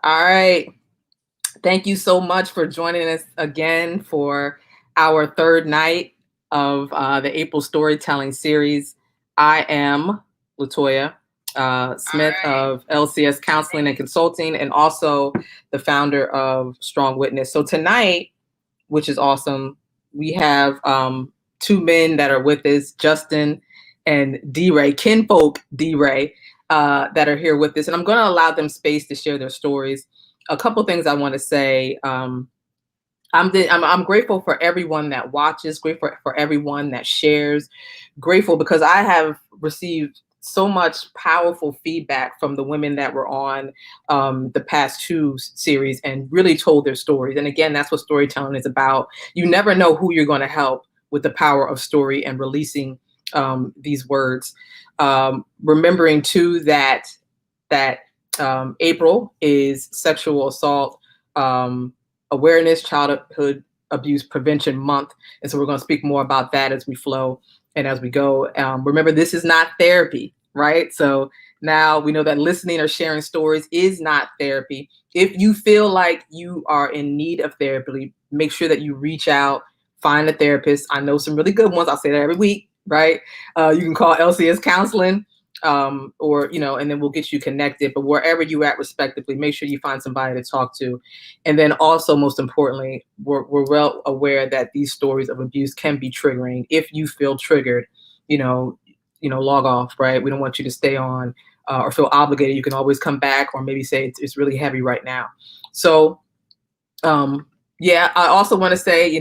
All right. Thank you so much for joining us again for our third night of the April Storytelling Series. I am Latoya Smith of LCS Counseling and Consulting, and also the founder of Strong Witness. So tonight, which is awesome, we have two men that are with us, Justin and D-Ray, kinfolk D-Ray, that are here with us. And I'm going to allow them space to share their stories. A couple things I want to say. I'm grateful for everyone that watches, grateful for everyone that shares, grateful because I have received so much powerful feedback from the women that were on the past two series and really told their stories. And again, that's what storytelling is about. You never know who you're going to help with the power of story and releasing these words. Remembering too that April is Sexual Assault Awareness, Childhood Abuse Prevention Month. And so we're going to speak more about that as we flow and as we go. Remember, this is not therapy, right? So now we know that listening or sharing stories is not therapy. If you feel like you are in need of therapy, make sure that you reach out, find a therapist. I know some really good ones. I'll say that every week, right? You can call LCS Counseling, or, and then we'll get you connected. But wherever you at respectively, make sure you find somebody to talk to. And then also, most importantly, we're well aware that these stories of abuse can be triggering. If you feel triggered, log off, right? We don't want you to stay on or feel obligated. You can always come back or maybe say it's really heavy right now. So, yeah, I also want to say,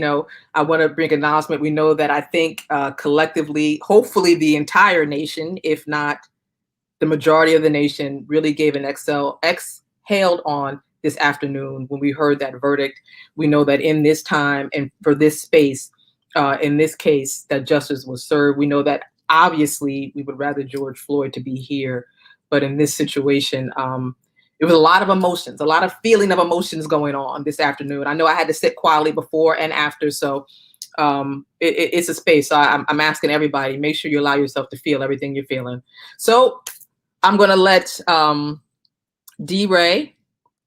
I want to bring an announcement. We know that I think collectively, hopefully the entire nation, if not the majority of the nation, really gave an exhaled on this afternoon when we heard that verdict. We know that in this time and for this space, in this case, that justice was served. We know that obviously we would rather George Floyd to be here, but in this situation, it was a lot of emotions, a lot of feeling of emotions going on this afternoon. I know I had to sit quietly before and after, so it's a space. So I'm asking everybody, make sure you allow yourself to feel everything you're feeling. So I'm going to let D-Ray,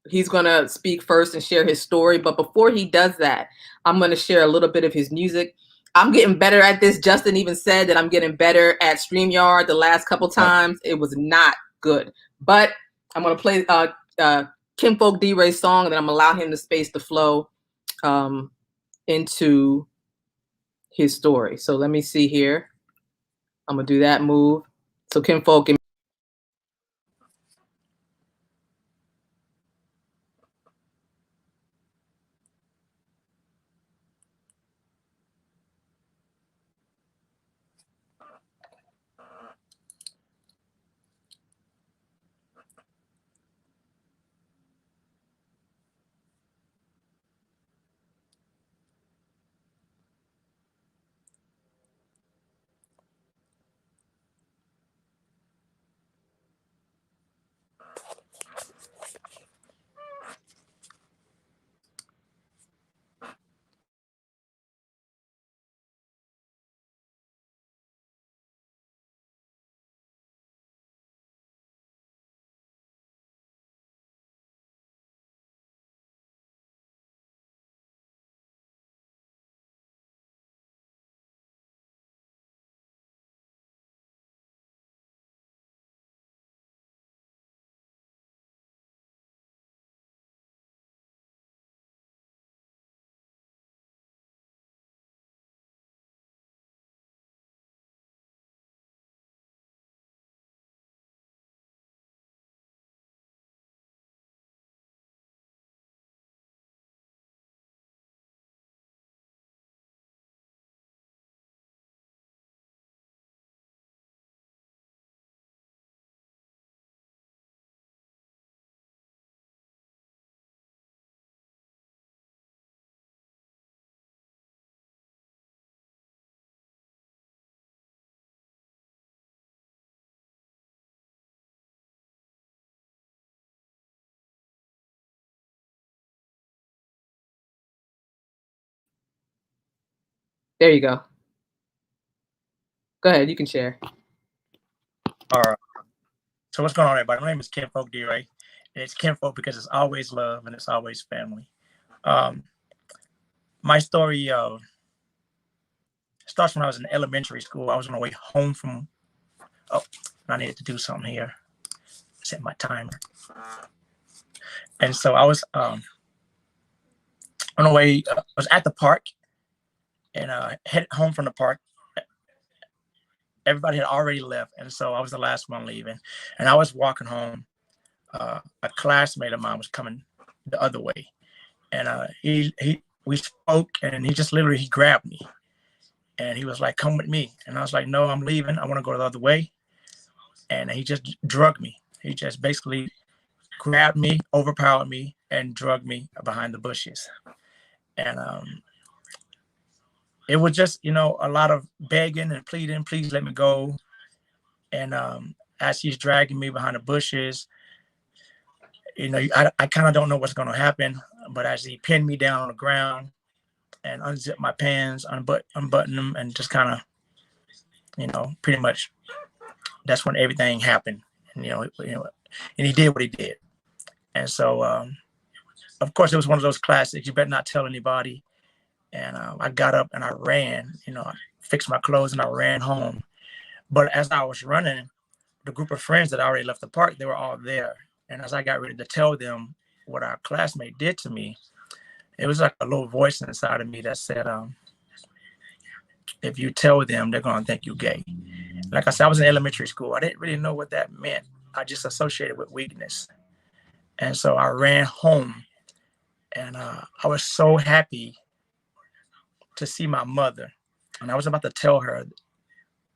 he's going to speak first and share his story. But before he does that, I'm going to share a little bit of his music. I'm getting better at this. Justin even said that I'm getting better at StreamYard the last couple times. It was not good. But I'm going to play Kinfolk D-Ray's song, and then I'm going to allow him the space to flow into his story. So let me see here. I'm going to do that move. So Kinfolk, there you go. Go ahead, you can share. All right. So what's going on, everybody? My name is Kinfolk D-Ray, It's kinfolk because it's always love and it's always family. Um, my story starts when I was in elementary school. I was on the way home from. Oh, I needed to do something here. Set my timer. And so I was on the way. I was at the park and headed home from the park. Everybody had already left, and so I was the last one leaving. And I was walking home. A classmate of mine was coming the other way, and we spoke, and he grabbed me, and he was like, "Come with me," and I was like, "No, I'm leaving. I want to go the other way." And he just drugged me. He just basically grabbed me, overpowered me, and drugged me behind the bushes. And it was just, a lot of begging and pleading, please let me go. And as he's dragging me behind the bushes, I kind of don't know what's going to happen. But as he pinned me down on the ground and unzipped my pants, unbutton them, and just kind of, pretty much that's when everything happened. And, and he did what he did. And so, of course, it was one of those classics, you better not tell anybody. And I got up and I ran, I fixed my clothes and I ran home. But as I was running, the group of friends that already left the park, they were all there. And as I got ready to tell them what our classmate did to me, it was like a little voice inside of me that said, if you tell them, they're going to think you're gay. Like I said, I was in elementary school. I didn't really know what that meant. I just associated with weakness. And so I ran home, and I was so happy to see my mother. And I was about to tell her,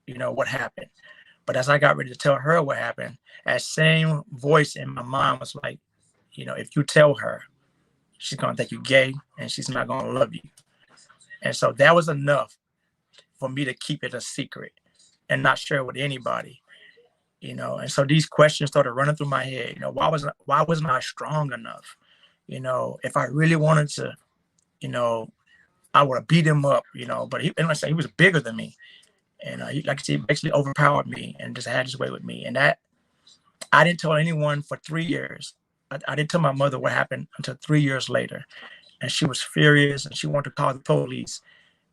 what happened. But as I got ready to tell her what happened, that same voice in my mind was like, if you tell her, she's going to think you're gay and she's not going to love you. And so that was enough for me to keep it a secret and not share it with anybody, And so these questions started running through my head. Why wasn't I strong enough? If I really wanted to, I would have beat him up, but he was bigger than me. And he, like I said, basically overpowered me and just had his way with me. And that I didn't tell anyone for 3 years. I didn't tell my mother what happened until 3 years later. And she was furious and she wanted to call the police.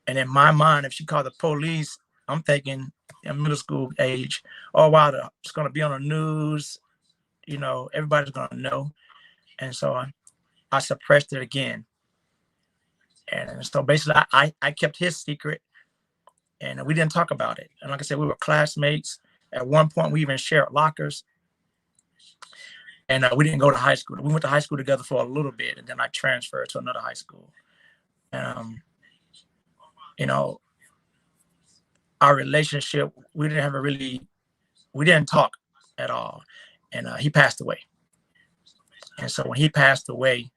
And in my mind, if she called the police, I'm thinking in middle school age, oh, wow, it's going to be on the news. Everybody's going to know. And so I suppressed it again. And so basically, I kept his secret. And we didn't talk about it. And like I said, we were classmates. At one point, we even shared lockers. And we didn't go to high school. We went to high school together for a little bit, and then I transferred to another high school. And, our relationship, we didn't talk at all. And he passed away. And so when he passed away,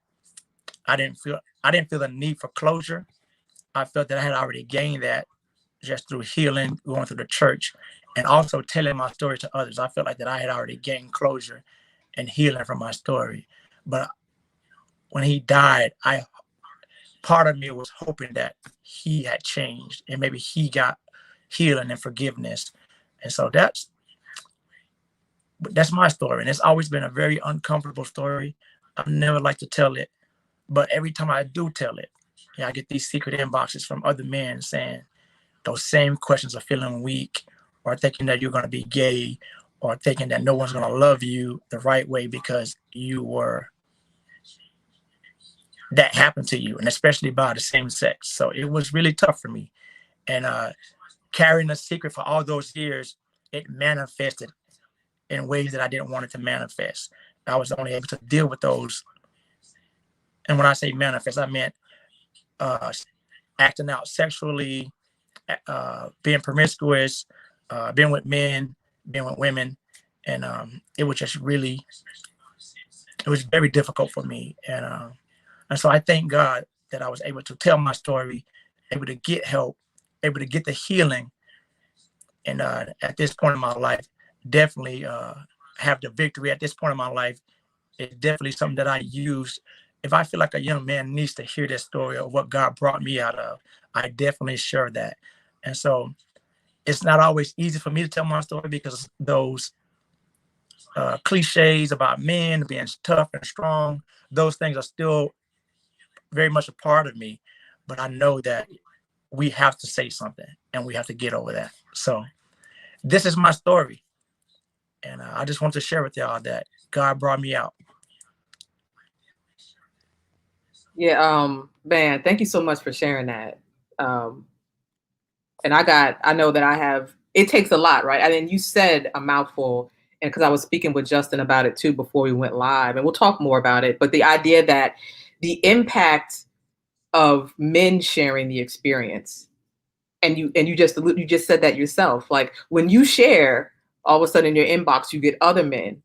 I didn't feel the need for closure. I felt that I had already gained that just through healing, going through the church, and also telling my story to others. I felt like that I had already gained closure and healing from my story. But when he died, part of me was hoping that he had changed and maybe he got healing and forgiveness. And so that's my story. And it's always been a very uncomfortable story. I've never liked to tell it, but every time I do tell it, I get these secret inboxes from other men saying those same questions of feeling weak or thinking that you're going to be gay or thinking that no one's going to love you the right way because that happened to you, and especially by the same sex. So it was really tough for me. And carrying a secret for all those years, it manifested in ways that I didn't want it to manifest. I was only able to deal with those. And when I say manifest, I meant acting out sexually, being promiscuous, being with men, being with women. And it was very difficult for me. And so I thank God that I was able to tell my story, able to get help, able to get the healing. And at this point in my life, definitely have the victory. At this point in my life, it's definitely something that I use. If I feel like a young man needs to hear this story of what God brought me out of, I definitely share that. And so it's not always easy for me to tell my story because those cliches about men being tough and strong. Those things are still very much a part of me, but I know that we have to say something and we have to get over that. So this is my story. And I just want to share with y'all that God brought me out. Yeah, man, thank you so much for sharing that. And I know that it takes a lot, right? I mean, you said a mouthful, and because I was speaking with Justin about it too before we went live, and we'll talk more about it. But the idea that the impact of men sharing the experience, and you just said that yourself. Like when you share, all of a sudden in your inbox you get other men.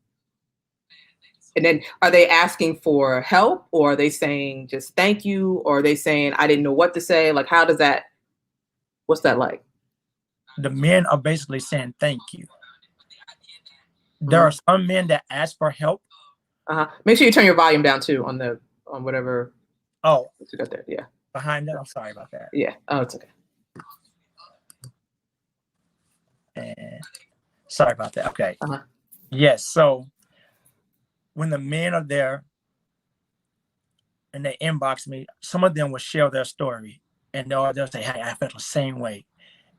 And then are they asking for help, or are they saying just thank you, or are they saying I didn't know what to say? Like what's that like? The men are basically saying thank you. There are some men that ask for help. Make sure you turn your volume down too on whatever. Oh, you got there. Yeah. Behind that, I'm sorry about that. Yeah. Oh, it's okay. And sorry about that. Okay. Yes. So when the men are there and they inbox me, some of them will share their story, and they'll say, "Hey, I felt the same way."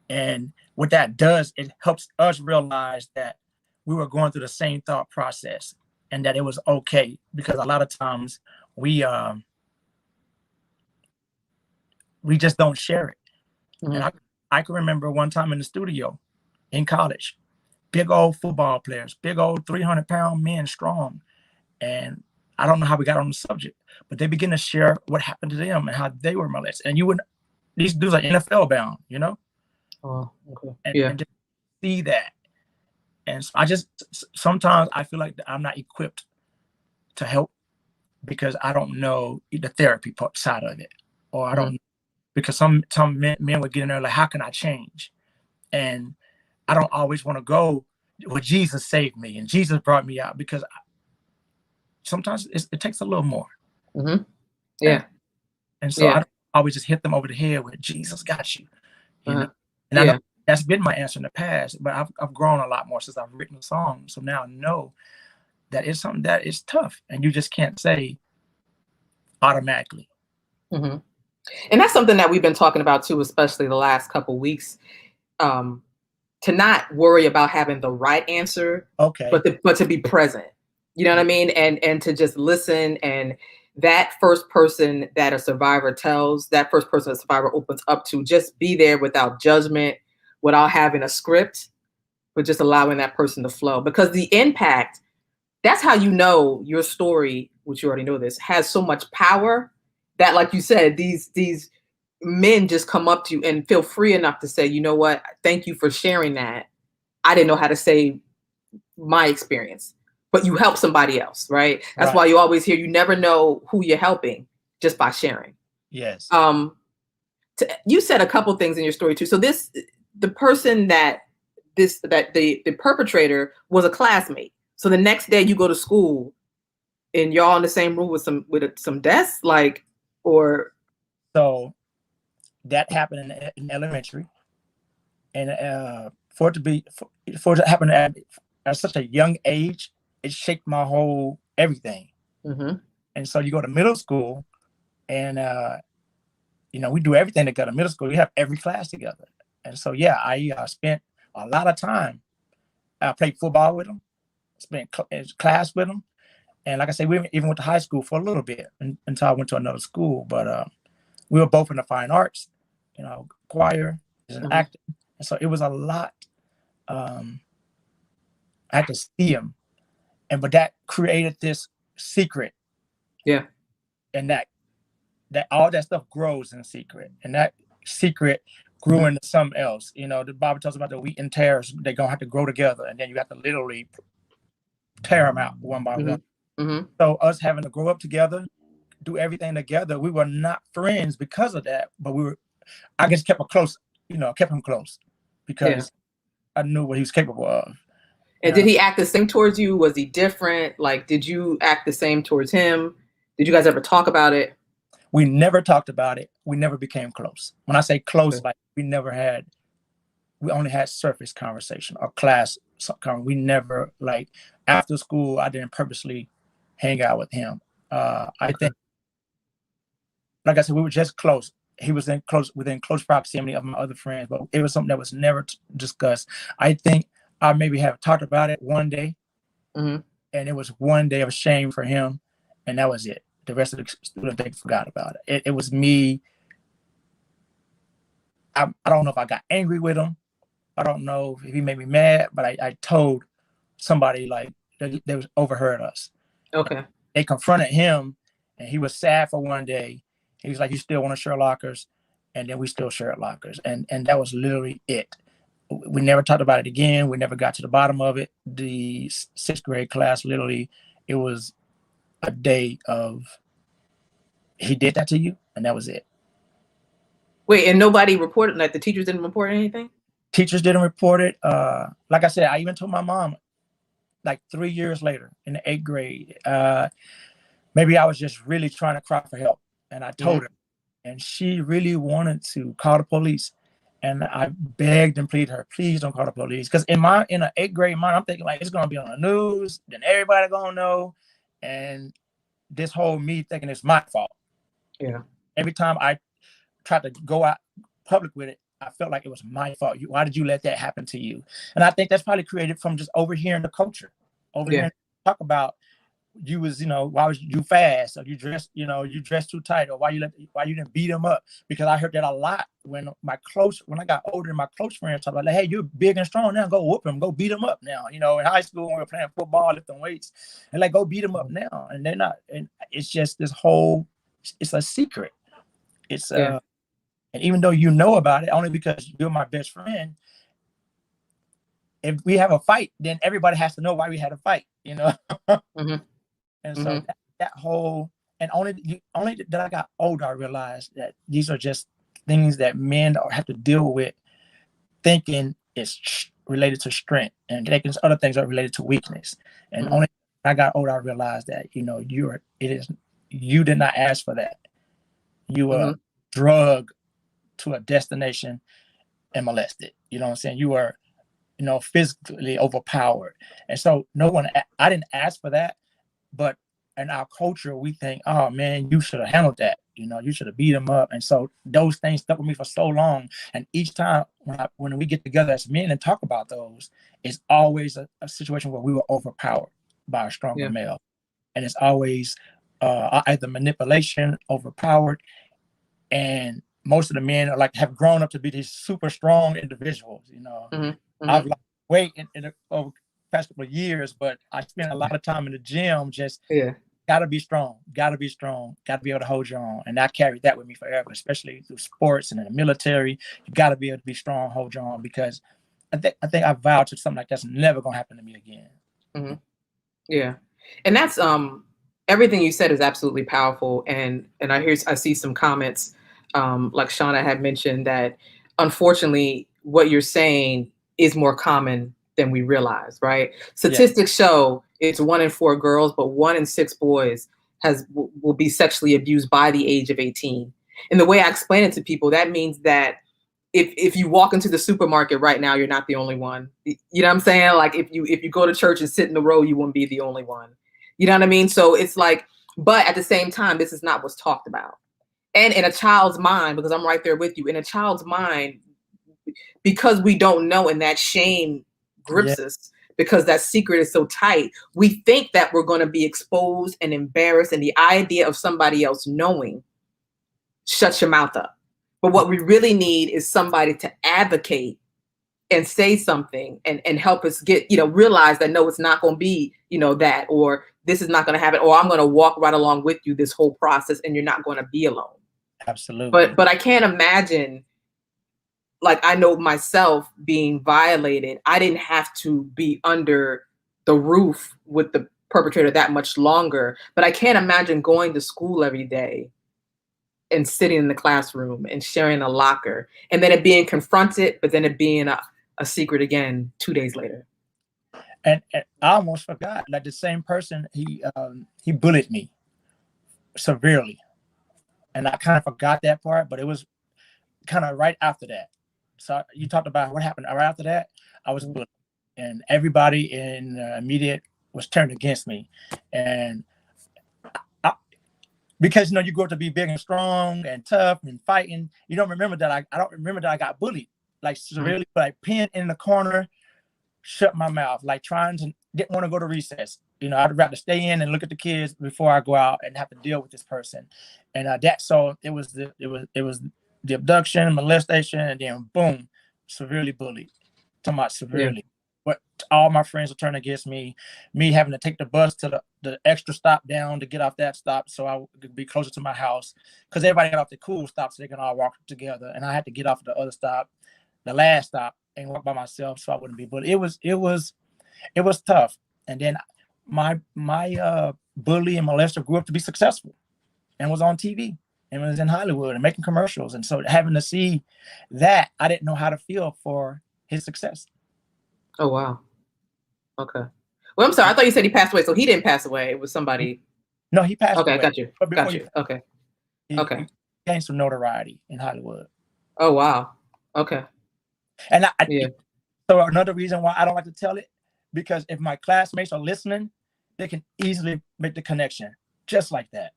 And what that does, it helps us realize that we were going through the same thought process and that it was okay, because a lot of times we just don't share it. And I can remember one time in the studio in college, big old football players, big old 300-pound men strong. And I don't know how we got on the subject, but they begin to share what happened to them and how they were molested. And these dudes are NFL bound, you know? Oh, okay. And just see that. And so sometimes I feel like I'm not equipped to help because I don't know the therapy side of it. Or I don't, because some men would get in there like, how can I change? And I don't always want to go, well, Jesus saved me and Jesus brought me out, because sometimes it takes a little more. Yeah. And so I don't always just hit them over the head with Jesus got you. You know? And I know that's been my answer in the past, but I've grown a lot more since I've written a song. So now I know that it's something that is tough and you just can't say automatically. And that's something that we've been talking about too, especially the last couple of weeks, to not worry about having the right answer, but to be present. You know what I mean? And to just listen, and that first person that a survivor tells, that first person a survivor opens up to, just be there without judgment, without having a script, but just allowing that person to flow. Because the impact, that's how you know your story, which you already know this, has so much power that, like you said, these men just come up to you and feel free enough to say, you know what, thank you for sharing that. I didn't know how to say my experience, but you help somebody else, right? That's why you always hear, you never know who you're helping just by sharing. Yes. You said a couple things in your story too. So the person the perpetrator was a classmate. So the next day you go to school and y'all in the same room with some desks, like, or. So that happened in elementary, and for it to happen at such a young age, it shaped my whole everything. And so you go to middle school, and we do everything together. Middle school, we have every class together, and so I spent a lot of time. I played football with them, spent class with them, and like I said, we even went to high school for a little bit until I went to another school. But we were both in the fine arts, choir, acting, and so it was a lot. I had to see him, but that created this secret. Yeah. And that all that stuff grows in secret, and that secret grew into something else. The Bible talks about the wheat and tares; they're gonna have to grow together, and then you have to literally tear them out one by one. So us having to grow up together, do everything together, we were not friends because of that, but I just kept him close, because I knew what he was capable of. And did he act the same towards you? Was he different? Like, did you act the same towards him? Did you guys ever talk about it? We never talked about it. We never became close. When I say close, like we only had surface conversation or class conversation. We never, like, after school, I didn't purposely hang out with him. I think, like I said, we were just close. He was within close proximity of my other friends, but it was something that was never discussed. I think I maybe have talked about it one day, Mm-hmm. and it was one day of shame for him, and that was it. The rest of the students, they forgot about it. It was me. I don't know if I got angry with him. I don't know if he made me mad, but I told somebody like they was overheard us. Okay. They confronted him, and he was sad for one day. He was like, "You still want to share lockers?" And then we still shared lockers, and that was literally it. We never talked about it again. We never got to the bottom of it. The sixth grade class, literally, it was a day of he did that to you, and that was it. Wait, and nobody reported, like the teachers didn't report anything? Teachers didn't report it. Like I said, I even told my mom like 3 years later in the 8th grade. Maybe I was just really trying to cry for help. And I told her, and she really wanted to call the police. And I begged and pleaded her, please don't call the police. Because in an 8th grade mind, I'm thinking like it's gonna be on the news, then everybody gonna know. And this whole me thinking it's my fault. Yeah. Every time I tried to go out public with it, I felt like it was my fault. Why did you let that happen to you? And I think that's probably created from just overhearing the culture, overhearing talk about you was, why was you fast, or you dressed too tight, or why you didn't beat him up? Because I heard that a lot when I got older, and my close friends talk about like, hey, you're big and strong now, go whoop him, go beat him up now. In high school when we were playing football, lifting weights, and like go beat him up now. And they're not, and it's just it's a secret. It's and even though you know about it, only because you're my best friend, if we have a fight, then everybody has to know why we had a fight, Mm-hmm. And so that whole, and only that I got older, I realized that these are just things that men have to deal with, thinking it's related to strength, and thinking other things are related to weakness. And only when I got older, I realized that you did not ask for that. You were drugged to a destination and molested. You know what I'm saying? You were, physically overpowered. And so I didn't ask for that, but in our culture, we think, oh man, you should have handled that. You should have beat him up. And so those things stuck with me for so long. And each time when we get together as men and talk about those, it's always a situation where we were overpowered by a stronger male. And it's always either manipulation, overpowered, and most of the men are have grown up to be these super strong individuals. I've lost weight over the past couple of years, but I spent a lot of time in the gym just gotta be strong, gotta be able to hold your own. And I carried that with me forever, especially through sports and in the military. You gotta be able to be strong, hold your own, because I think I vowed to something like that's never gonna happen to me again. Yeah. And that's everything you said is absolutely powerful. And I see some comments like Shauna had mentioned that unfortunately what you're saying is more common than we realize, right? Statistics show it's 1 in 4 girls, but 1 in 6 boys will be sexually abused by the age of 18. And the way I explain it to people, that means that if you walk into the supermarket right now, you're not the only one. You know what I'm saying? Like if you go to church and sit in the row, you won't be the only one. You know what I mean? So it's like, but at the same time, this is not what's talked about. And in a child's mind, because I'm right there with you, in a child's mind, because we don't know and that shame grips us because that secret is so tight, we think that we're going to be exposed and embarrassed, and the idea of somebody else knowing shuts your mouth up. But what we really need is somebody to advocate and say something and help us get, realize that no, it's not going to be, that, or this is not going to happen, or I'm going to walk right along with you this whole process and you're not going to be alone. Absolutely. But I can't imagine, like, I know myself being violated. I didn't have to be under the roof with the perpetrator that much longer, but I can't imagine going to school every day and sitting in the classroom and sharing a locker and then it being confronted, but then it being a secret again 2 days later. And I almost forgot, like the same person, he bullied me severely. And I kind of forgot that part, but it was kind of right after that. So you talked about what happened right after that. I was bullied, and everybody in immediate was turned against me. And because you grow up to be big and strong and tough and fighting, you don't remember that I don't remember that I got bullied, like severely, like pinned in the corner, shut my mouth, like didn't want to go to recess. I'd rather stay in and look at the kids before I go out and have to deal with this person. And so it was the abduction, molestation, and then boom, severely bullied. Talking about severely. Yeah. But all my friends were turning against me having to take the bus to the extra stop down to get off that stop so I could be closer to my house, because everybody got off the cool stop so they can all walk together, and I had to get off the other stop, the last stop, and walk by myself so I wouldn't be bullied. It was tough. And then my bully and molester grew up to be successful and was on TV and was in Hollywood and making commercials. And so having to see that, I didn't know how to feel for his success. Oh, wow. Okay. Well, I'm sorry. I thought you said he passed away. So he didn't pass away. It was somebody. No, he passed away. Okay, got you. Got you. Okay. He gained some notoriety in Hollywood. Oh, wow. Okay. And so another reason why I don't like to tell it, because if my classmates are listening, they can easily make the connection just like that.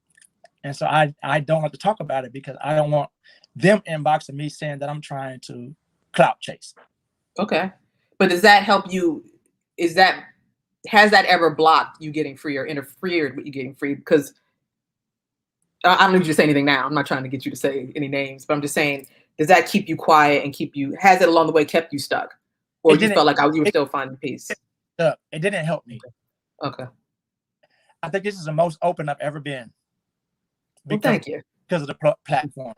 And so I don't like to talk about it because I don't want them inboxing me saying that I'm trying to clout chase. Okay. But does that help you? Has that ever blocked you getting free or interfered with you getting free? Because I don't need you to say anything now. I'm not trying to get you to say any names, but I'm just saying, does that keep you quiet and has it along the way kept you stuck? Or you felt like you were still finding peace? It didn't help me. Okay. I think this is the most open I've ever been. Well, thank you. Because of the platform.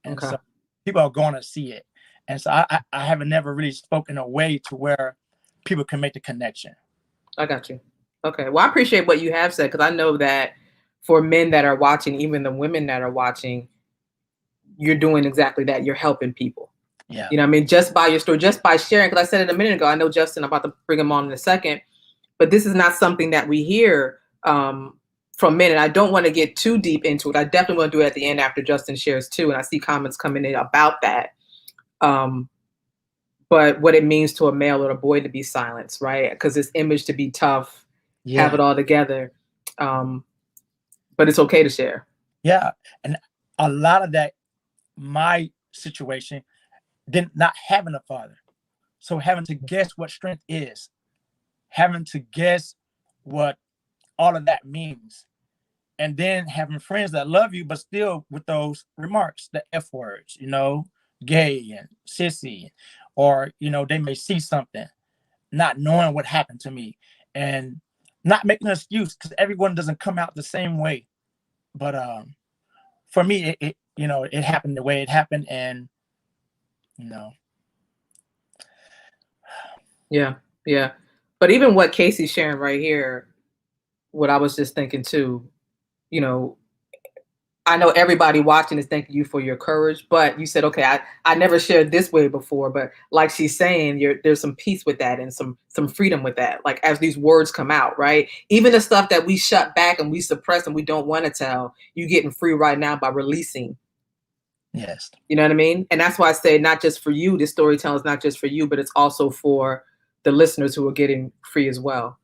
And so people are going to see it. And so I haven't never really spoken a way to where people can make the connection. I got you. Okay. Well, I appreciate what you have said, because I know that for men that are watching, even the women that are watching, you're doing exactly that. You're helping people. Yeah. You know what I mean? Just by your story, just by sharing, because I said it a minute ago, I know Justin, I'm about to bring him on in a second, but this is not something that we hear from men. And I don't want to get too deep into it. I definitely want to do it at the end after Justin shares too. And I see comments coming in about that. But what it means to a male or a boy to be silenced, right? Because this image to be tough, have it all together. But it's okay to share. Yeah. And a lot of that, my situation, not having a father. So having to guess what strength is, having to guess what all of that means. And then having friends that love you, but still with those remarks, the F words, gay and sissy, or, they may see something, not knowing what happened to me and not making an excuse, because everyone doesn't come out the same way. But for me, it happened the way it happened. And, Yeah. But even what Casey's sharing right here, what I was just thinking too, I know everybody watching is thanking you for your courage, but you said, okay, I never shared this way before, but like she's saying, there's some peace with that and some freedom with that. Like as these words come out, right? Even the stuff that we shut back and we suppress and we don't want to tell, you getting free right now by releasing. Yes. You know what I mean? And that's why I say not just for you, this storytelling is not just for you, but it's also for the listeners who are getting free as well.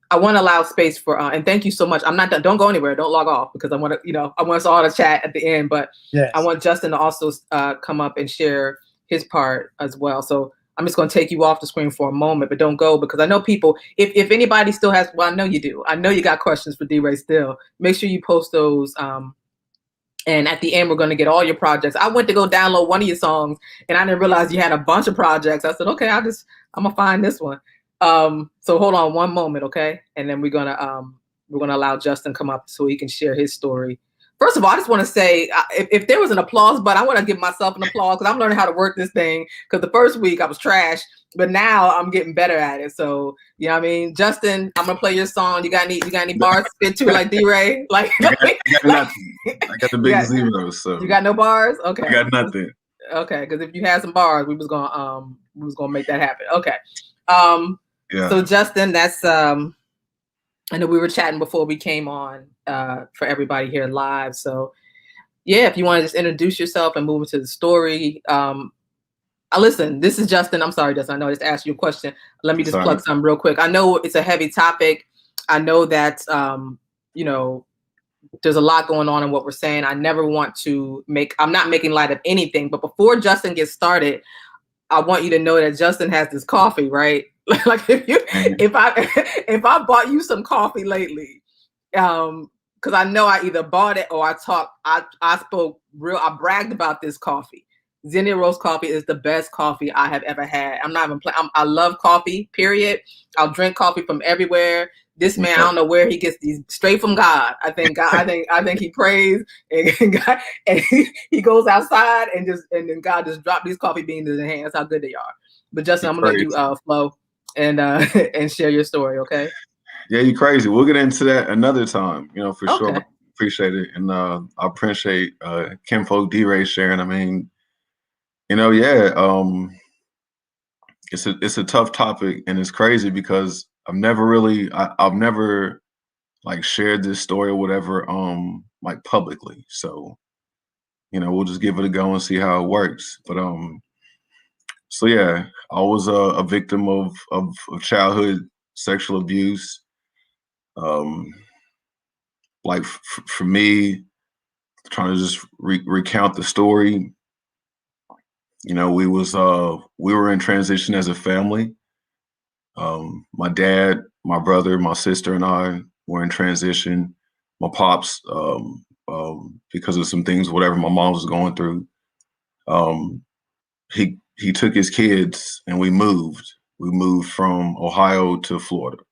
I want to allow space for, and thank you so much. I'm not done. Don't go anywhere. Don't log off, because I want to, I want us all to chat at the end, but yes. I want Justin to also come up and share his part as well. So I'm just going to take you off the screen for a moment, but don't go, because I know people, if anybody still has, well, I know you do. I know you got questions for D-Ray still. Make sure you post those. And at the end, we're going to get all your projects. I went to go download one of your songs and I didn't realize you had a bunch of projects. I said, okay, I'm going to find this one. So hold on one moment, okay? And then we're gonna allow Justin come up so he can share his story. First of all, I just want to say, if there was an applause button, I want to give myself an applause, because I'm learning how to work this thing. Because the first week I was trash, but now I'm getting better at it. So you know what I mean, Justin, I'm gonna play your song. You got any bars to spit to, like D-Ray? Like I got nothing. I got the biggest zero. So you got no bars? Okay. I got nothing. Okay, because if you had some bars, we was gonna make that happen. Okay. Yeah. So Justin, that's I know we were chatting before we came on for everybody here live. So yeah, if you want to just introduce yourself and move into the story. Listen, this is Justin. I'm sorry, Justin. I know I just asked you a question. Let me just plug something real quick. I know it's a heavy topic. I know that, you know, there's a lot going on in what we're saying. I never want to I'm not making light of anything, but before Justin gets started, I want you to know that Justin has this coffee, right? Like if I bought you some coffee lately, because I know I either bought it or I bragged about this coffee. Zinnia Rose coffee is the best coffee I have ever had. I'm not even playing. I love coffee, period. I'll drink coffee from everywhere. This man, I don't know where he gets these, straight from God. I think God, I think he prays and God, and he goes outside and then God just dropped these coffee beans in his hand. That's how good they are. But Justin, I'm gonna let you flow and and share your story, okay? Yeah, you crazy. We'll get into that another time, you know, for sure. Appreciate it. And I appreciate Kinfolk D-Ray sharing. I mean, you know, yeah, it's a tough topic, and it's crazy because I've never like shared this story or whatever like publicly. So, you know, we'll just give it a go and see how it works. But so yeah, I was a victim of childhood sexual abuse. Like for me, trying to just recount the story, you know, we were in transition as a family. My dad, my brother, my sister, and I were in transition. My pops, because of some things, whatever my mom was going through, he took his kids and we moved. We moved from Ohio to Florida.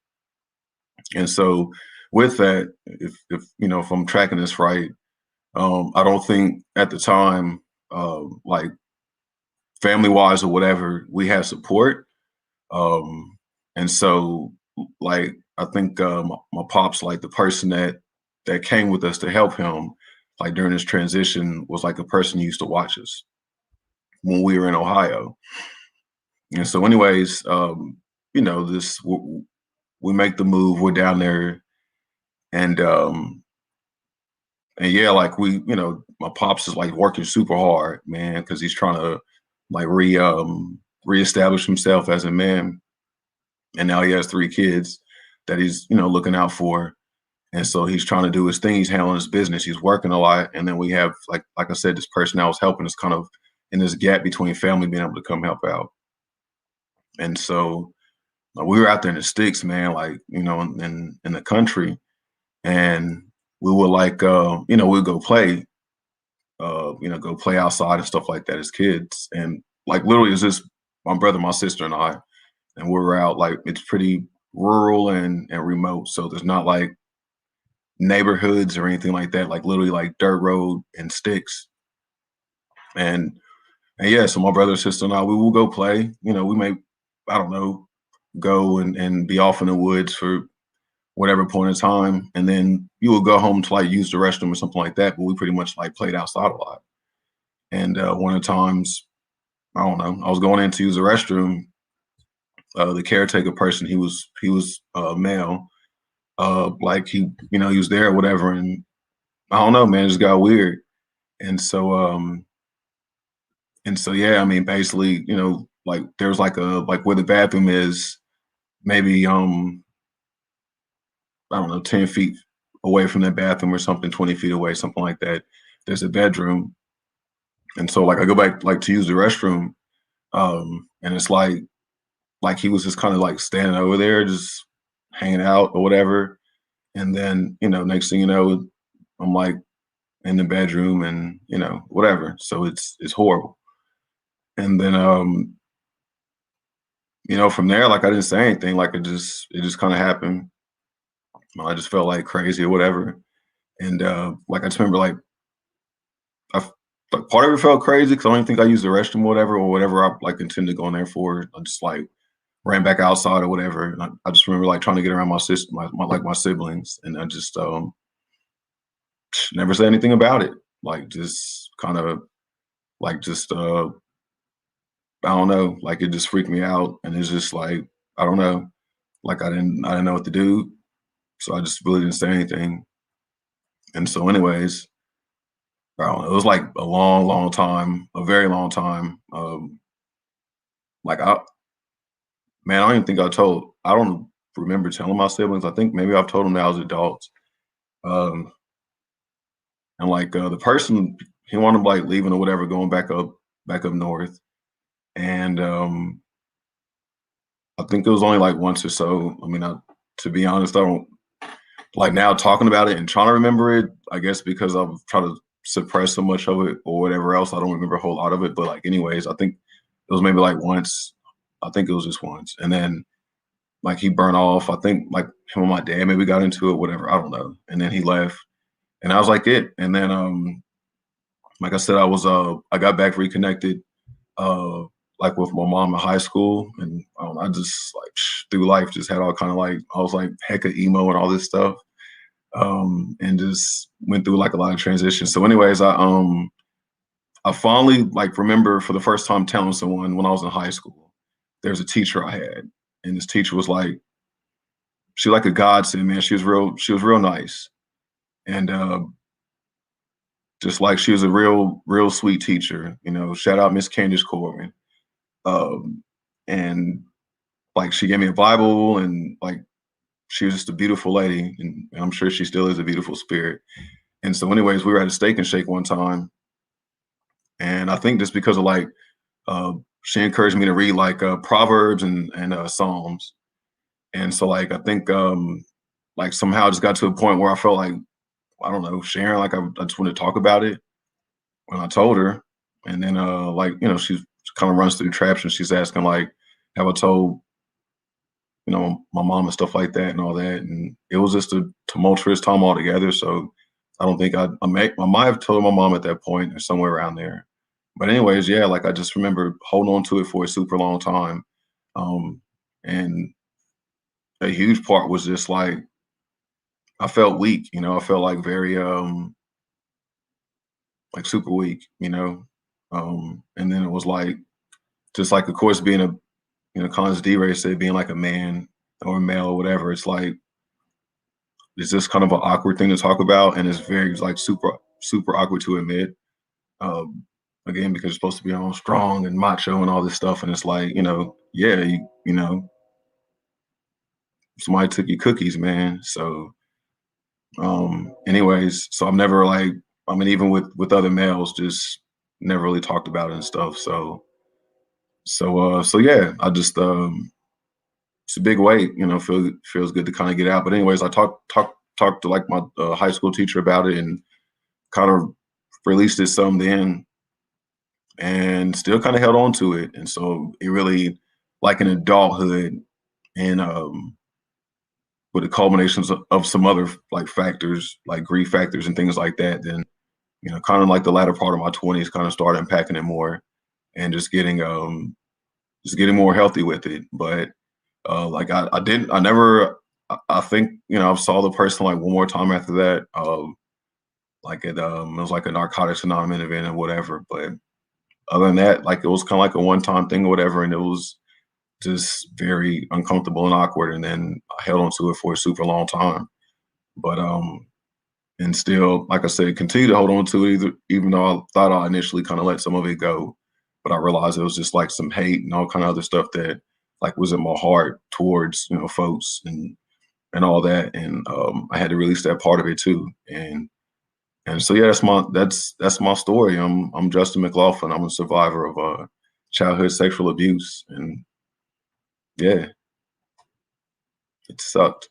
And so with that, if you know, if I'm tracking this right, I don't think at the time, like family wise or whatever, we had support. And so like, I think my pops, like the person that came with us to help him, like during his transition, was like a person who used to watch us when we were in Ohio. And so anyways, you know, we make the move, we're down there, and yeah, like you know, my pops is like working super hard, man, because he's trying to like reestablish himself as a man. And now he has 3 kids that he's, you know, looking out for. And so he's trying to do his thing. He's handling his business. He's working a lot. And then we have, like I said, this person that was helping us kind of in this gap between family being able to come help out. And so we were out there in the sticks, man, like, you know, in the country. And we were like, you know, we'd go play, you know, go play outside and stuff like that as kids. And like literally it's just my brother, my sister, and I. And we're out, like, it's pretty rural and remote. So there's not like neighborhoods or anything like that, like literally like dirt road and sticks. And yeah, so my brother, sister, and I, we will go play. You know, we may, I don't know, go and be off in the woods for whatever point in time. And then you will go home to like use the restroom or something like that. But we pretty much like played outside a lot. And one of the times, I don't know, I was going in to use the restroom. The caretaker person, he was male, like he, you know, he was there or whatever, and I don't know, man, it just got weird. And so yeah, I mean, basically, you know, like there's like where the bathroom is, maybe I don't know, 10 feet away from that bathroom or something, 20 feet away, something like that, there's a bedroom. And so like I go back like to use the restroom, and it's like he was just kind of like standing over there, just hanging out or whatever. And then, you know, next thing you know, I'm like in the bedroom and, you know, whatever. So it's horrible. And then, you know, from there, like I didn't say anything, like it just kind of happened. I just felt like crazy or whatever. And like I just remember like like part of it felt crazy because I don't even think I used the restroom or whatever I like intended going there for. I just like ran back outside or whatever. And I just remember like trying to get around my sister, my siblings, and I just never said anything about it. Like just kind of like just I don't know, like it just freaked me out, and it's just like I don't know, like I didn't know what to do, so I just really didn't say anything. And so, anyways, I don't know. It was like a long time, a very long time. like man, I don't even think I don't remember telling my siblings. I think maybe I've told them now as adults. Um, and like the person, he wanted like leaving or whatever, going back up north. And I think it was only like once or so. I mean, to be honest, I don't like now talking about it and trying to remember it. I guess because I've tried to suppress so much of it or whatever else, I don't remember a whole lot of it. But like, anyways, I think it was maybe like once. I think it was just once, and then like he burned off. I think like him and my dad maybe got into it, whatever. I don't know. And then he left, and I was like it. And then like I said, I got back reconnected like with my mom in high school, and I just like through life just had all kind of like I was like hecka emo and all this stuff, and just went through like a lot of transitions. So, anyways, I finally like remember for the first time telling someone when I was in high school. There's a teacher I had, and this teacher was like, she like a godsend, man. She was real nice, and just like she was a real sweet teacher. You know, shout out Miss Candace Corbin. And like she gave me a Bible, and like she was just a beautiful lady, and I'm sure she still is a beautiful spirit. And so, anyways, we were at a Steak and Shake one time, and I think just because of like she encouraged me to read like Proverbs and Psalms, and so like I think like somehow I just got to a point where I felt like I don't know sharing like I just wanted to talk about it when I told her, and then like you know she kind of runs through traps and she's asking like have I told you know my mom and stuff like that and all that, and it was just a tumultuous time altogether. So I don't think I might have told my mom at that point or somewhere around there. But anyways, yeah, like I just remember holding on to it for a super long time. And a huge part was just like I felt weak, you know, I felt like very like super weak, you know. And then it was like just like of course being a you know, Cons D-Ray said being like a man or a male or whatever, it's like it's just kind of an awkward thing to talk about and it's very like super awkward to admit. Um again, because you're supposed to be all strong and macho and all this stuff. And it's like, you know, yeah, you know, somebody took your cookies, man. So anyways, so I'm never like I mean even with other males just never really talked about it and stuff. So yeah, I just it's a big weight, you know, feels good to kind of get out. But anyways, I talked to like my high school teacher about it and kind of released it some then and still kind of held on to it. And so it really like in adulthood and with the culminations of some other like factors, like grief factors and things like that, then, you know, kind of like the latter part of my 20s kind of started unpacking it more and just getting more healthy with it. But like I never, I think, you know, I saw the person like one more time after that. Like it was like a Narcotics Anonymous event or whatever. But other than that, like it was kind of like a one-time thing or whatever. And it was just very uncomfortable and awkward. And then I held on to it for a super long time. But and still, like I said, continue to hold on to it, even though I thought I initially kind of let some of it go. But I realized it was just like some hate and all kind of other stuff that like was in my heart towards, you know, folks and all that. And I had to release that part of it too. And so yeah, that's my story. I'm Justin McLaughlin. I'm a survivor of childhood sexual abuse. And yeah, it sucked.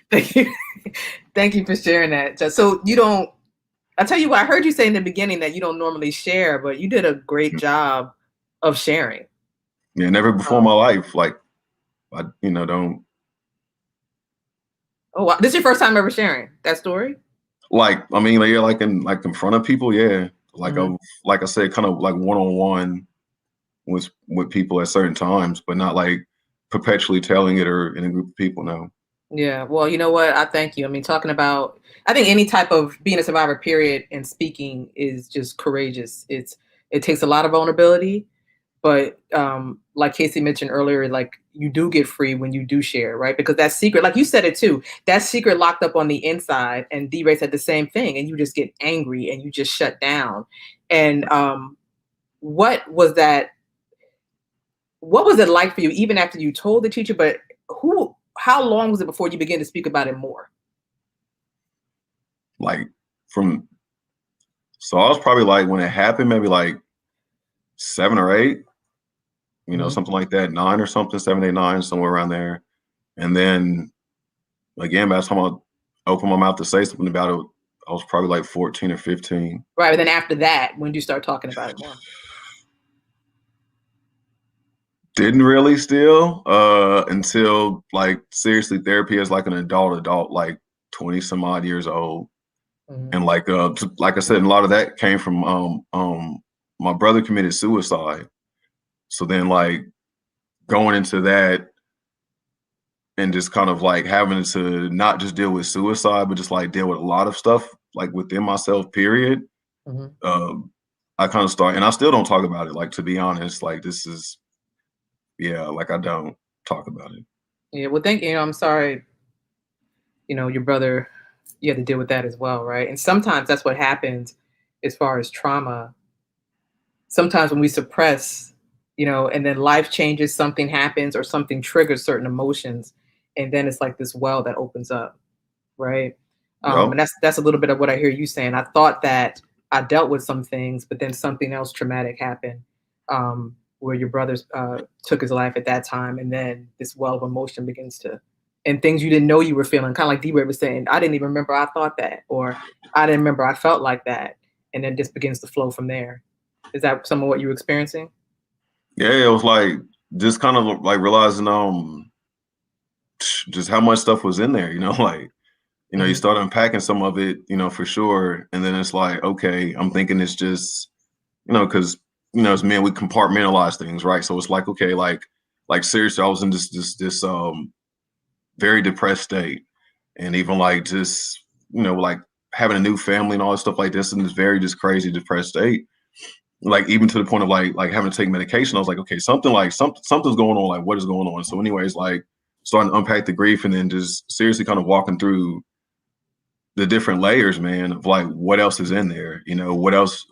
Thank you. Thank you for sharing that. So you don't, I'll tell you what, I heard you say in the beginning that you don't normally share, but you did a great job of sharing. Yeah, never before in my life, like I, you know, don't. Oh, wow. This is your first time ever sharing that story? Like, I mean, like, yeah, like in front of people, yeah. Like like I said, kind of like one-on-one with people at certain times, but not like perpetually telling it or in a group of people, no. Yeah, well, you know what? I thank you. I mean, talking about, I think any type of being a survivor, period, and speaking is just courageous. It takes a lot of vulnerability, but like Casey mentioned earlier, like you do get free when you do share, right? Because that secret, like you said it too, that secret locked up on the inside, and D-Ray said the same thing, and you just get angry and you just shut down. And what was that? What was it like for you, even after you told the teacher? But how long was it before you began to speak about it more? Like so I was probably like, when it happened, maybe like 7 or 8, something like that, 9 or something, 7, 8, 9, somewhere around there. And then again, by the time I opened my mouth to say something about it, I was probably like 14 or 15. Right. But then after that, when did you start talking about it more? Didn't really still until like seriously therapy as like an adult, like 20 some odd years old. Mm-hmm. And like I said, a lot of that came from my brother committed suicide. So then like going into that and just kind of like having to not just deal with suicide, but just like deal with a lot of stuff like within myself, period. Mm-hmm. I kind of start, and I still don't talk about it. Like, to be honest, like this is, like I don't talk about it. Yeah. Well, thank you. I'm sorry. Your brother, you had to deal with that as well, right? And sometimes that's what happens as far as trauma. Sometimes when we suppress, and then life changes, something happens or something triggers certain emotions, and then it's like this well that opens up, right? Yep. And that's a little bit of what I hear you saying. I thought that I dealt with some things, but then something else traumatic happened, where your brother took his life at that time, and then this well of emotion begins to, and things you didn't know you were feeling, kind of like D-Ray was saying, I didn't even remember I thought that, or I didn't remember I felt like that, and then just begins to flow from there. Is that some of what you were experiencing? Yeah, it was like just kind of like realizing just how much stuff was in there, like you start unpacking some of it, for sure, and then it's like, okay, I'm thinking it's just, because as men we compartmentalize things, right? So it's like, okay, like seriously, I was in this very depressed state, and even like just like having a new family and all this stuff like this in this very just crazy depressed state. Like even to the point of like having to take medication, I was like, okay, something's going on. Like, what is going on? So, anyways, like starting to unpack the grief, and then just seriously kind of walking through the different layers, man, of like what else is in there. What else,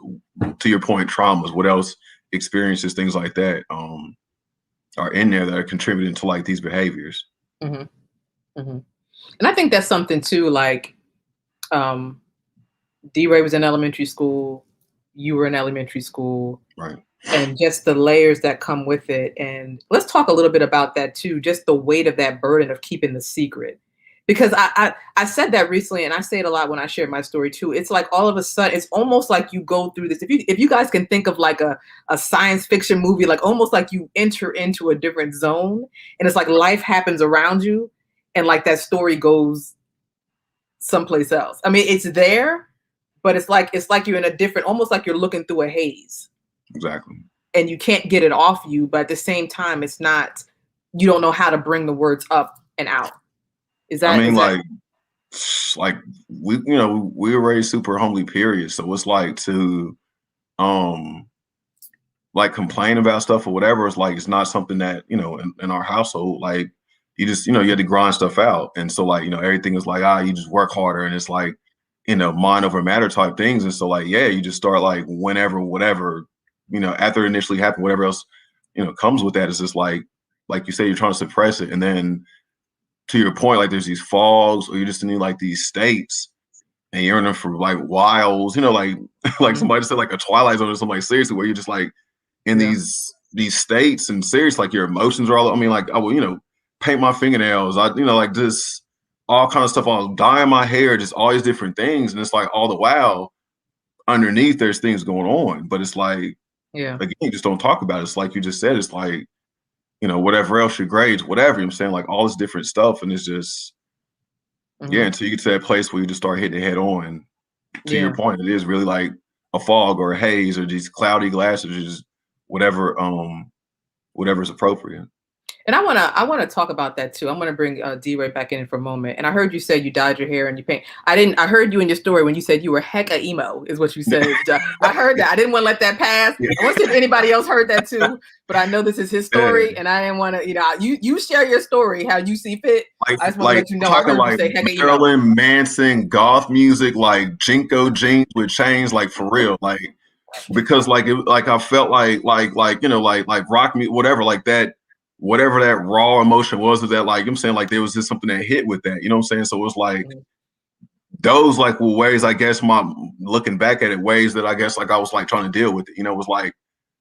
to your point, traumas. What else experiences, things like that, are in there that are contributing to like these behaviors. Mm-hmm. Mm-hmm. And I think that's something too. Like, D-Ray was in elementary school. You were in elementary school, right? And just the layers that come with it. And let's talk a little bit about that too, just the weight of that burden of keeping the secret. Because I said that recently, and I say it a lot when I share my story too. It's like all of a sudden, it's almost like you go through this. If you guys can think of like a science fiction movie, like almost like you enter into a different zone, and it's like life happens around you, and like that story goes someplace else. I mean, it's there, but it's like you're in a different, almost like you're looking through a haze. Exactly. And you can't get it off you, but at the same time, it's not, you don't know how to bring the words up and out. Is that? I mean, like we, we were raised super homely, period. So it's like to, like complain about stuff or whatever. It's like, it's not something that, in our household, like you just, you had to grind stuff out. And so like, everything is like, you just work harder, and it's like, mind over matter type things. And so like, yeah, you just start like whenever, whatever, after it initially happened, whatever else, comes with that is just like you say, you're trying to suppress it. And then to your point, like there's these fogs, or you're just in like these states, and you're in them for like whiles, like somebody said like a Twilight Zone or something, like seriously, where you're just like in these states, and seriously, like your emotions are all, I mean, like I will, paint my fingernails, like just all kind of stuff, I'll dye my hair, just all these different things. And it's like all the while underneath there's things going on, but it's like, again, you just don't talk about it. It's like you just said, it's like, whatever else, your grades, whatever, I'm saying, like all this different stuff. And it's just, until you get to that place where you just start hitting it head on. To your point, it is really like a fog or a haze or these cloudy glasses, or just whatever's appropriate. And I wanna talk about that too. I'm gonna bring D-Ray back in for a moment. And I heard you say you dyed your hair and you paint. I heard you in your story when you said you were hecka emo, is what you said. I heard that. I didn't want to let that pass. I want to see if anybody else heard that too. But I know this is his story, and I didn't want to, you share your story how you see fit. Like, I just want to let you know. I heard like you say hecka Marilyn emo. Manson, goth music, like Jinko jeans with chains, like for real, like because like I felt like rock me, whatever, like that, whatever that raw emotion was of that, like, I'm saying, like there was just something that hit with that, you know what I'm saying? So it was like those like ways, I guess, looking back at it, ways that I guess like I was like trying to deal with it, it was like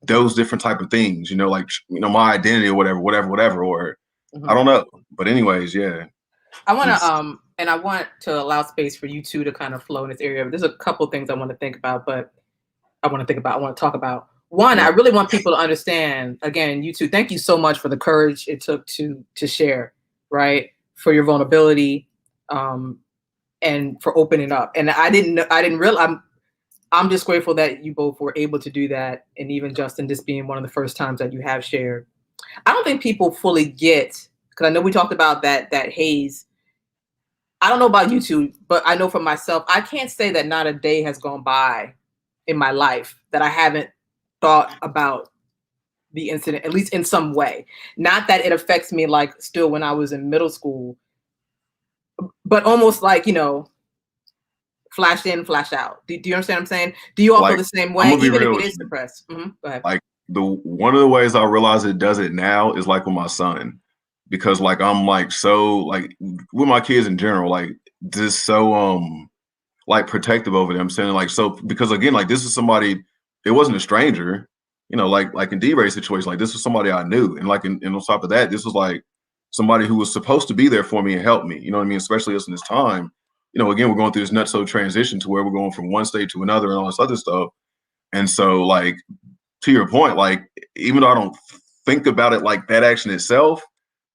those different type of things, like, my identity or whatever, or I don't know. But anyways, yeah. I want to, and I want to allow space for you two to kind of flow in this area. There's a couple things I want to think about, but I want to talk about. One, I really want people to understand, again, you two, thank you so much for the courage it took to share, right? For your vulnerability, and for opening up. And I didn't realize, I'm just grateful that you both were able to do that. And even Justin, this being one of the first times that you have shared. I don't think people fully get, because I know we talked about that haze. I don't know about you two, but I know for myself, I can't say that not a day has gone by in my life that I haven't thought about the incident, at least in some way. Not that it affects me like still when I was in middle school, but almost like, flash in, flash out. Do you understand what I'm saying? Do you all feel the same way, even if it is suppressed? Go ahead. Like one of the ways I realize it does it now is like with my son, because like I'm like so like with my kids in general, like just so like protective over them, saying like, so because again, like this is somebody, it wasn't a stranger, like in D-Ray's situation, like this was somebody I knew, and like and on top of that, this was like somebody who was supposed to be there for me and help me, you know what I mean? Especially us in this time, again, we're going through this nutso transition to where we're going from one state to another and all this other stuff. And so like, to your point, like, even though I don't think about it like that action itself,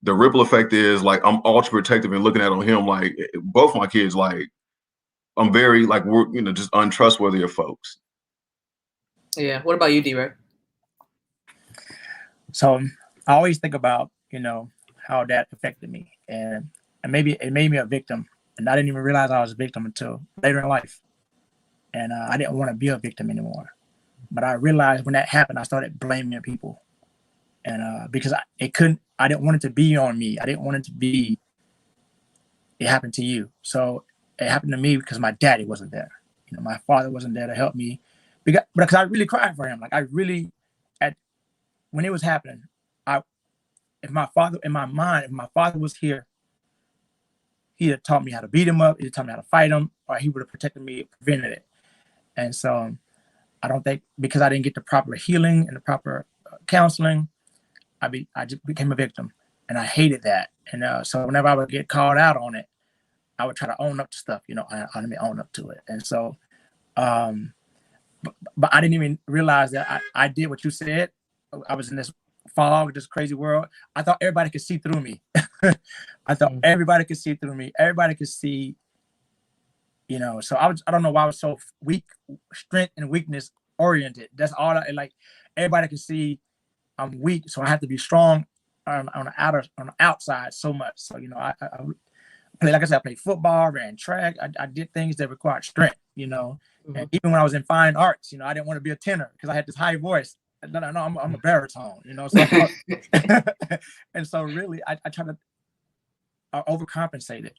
the ripple effect is like, I'm ultra protective and looking at on him, like both my kids, like I'm very like, we're, just untrustworthy of folks. Yeah. What about you, D-Ray? So I always think about, how that affected me, and maybe it made me a victim, and I didn't even realize I was a victim until later in life. And I didn't want to be a victim anymore. But I realized when that happened, I started blaming people, and because I didn't want it to be on me. I didn't want it to be, it happened to you. So it happened to me because my daddy wasn't there. My father wasn't there to help me, because I really cried for him. Like I really, when it was happening, if my father was here, he'd have taught me how to beat him up. He'd have taught me how to fight him, or he would have protected me, prevented it. And so I don't think, because I didn't get the proper healing and the proper counseling, I just became a victim, and I hated that. And so whenever I would get called out on it, I would try to own up to stuff, I own up to it. And so, but I didn't even realize that I did what you said. I was in this fog, this crazy world. I thought everybody could see through me. I thought everybody could see through me. Everybody could see, so I don't know why I was so weak, strength and weakness oriented. That's all like everybody can see I'm weak. So I have to be strong on the outside so much. So, I played, like I said, I played football, ran track. I did things that required strength, and even when I was in fine arts, I didn't want to be a tenor because I had this high voice. No, I'm a baritone, So, and so really, I try to overcompensate it,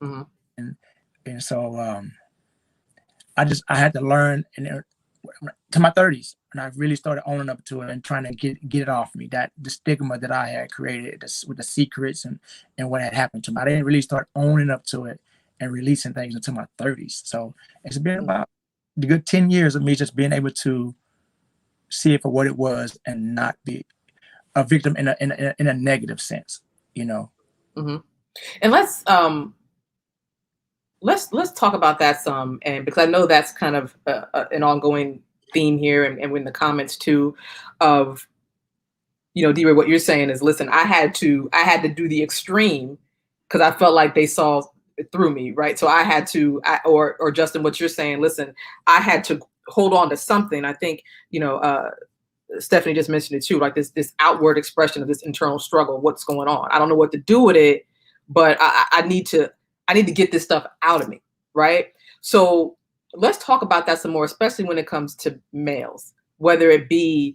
and so I had to learn, and to my 30s, and I really started owning up to it and trying to get it off me, that the stigma that I had created with the secrets and what had happened to me. I didn't really start owning up to it and releasing things until my 30s. So it's been about the good 10 years of me just being able to see it for what it was and not be a victim in a negative sense, And let's talk about that some, and because I know that's kind of an ongoing theme here, and in the comments too, of D-Ray, what you're saying is, listen, I had to do the extreme because I felt like they saw through me, right? So I had to, or Justin, what you're saying, listen, I had to hold on to something. I think Stephanie just mentioned it too, like this outward expression of this internal struggle. What's going on? I don't know what to do with it, but I need to get this stuff out of me, right? So let's talk about that some more, especially when it comes to males, whether it be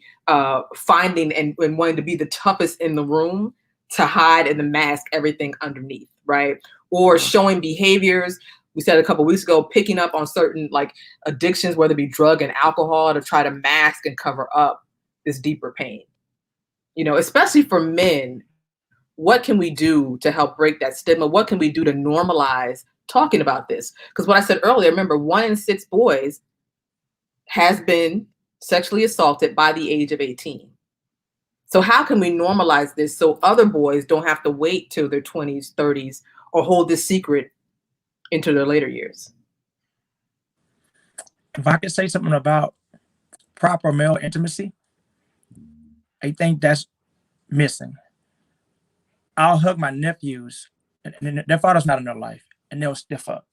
finding and wanting to be the toughest in the room to hide and to mask everything underneath, right? Or showing behaviors we said a couple weeks ago, picking up on certain like addictions, whether it be drug and alcohol, to try to mask and cover up this deeper pain. You know, especially for men, what can we do to help break that stigma? What can we do to normalize talking about this? Because what I said earlier, remember, 1 in 6 boys has been sexually assaulted by the age of 18. So how can we normalize this so other boys don't have to wait till their 20s, 30s, or hold this secret into their later years? If I could say something about proper male intimacy, I think that's missing. I'll hug my nephews, and their father's not in their life, and they'll stiff up.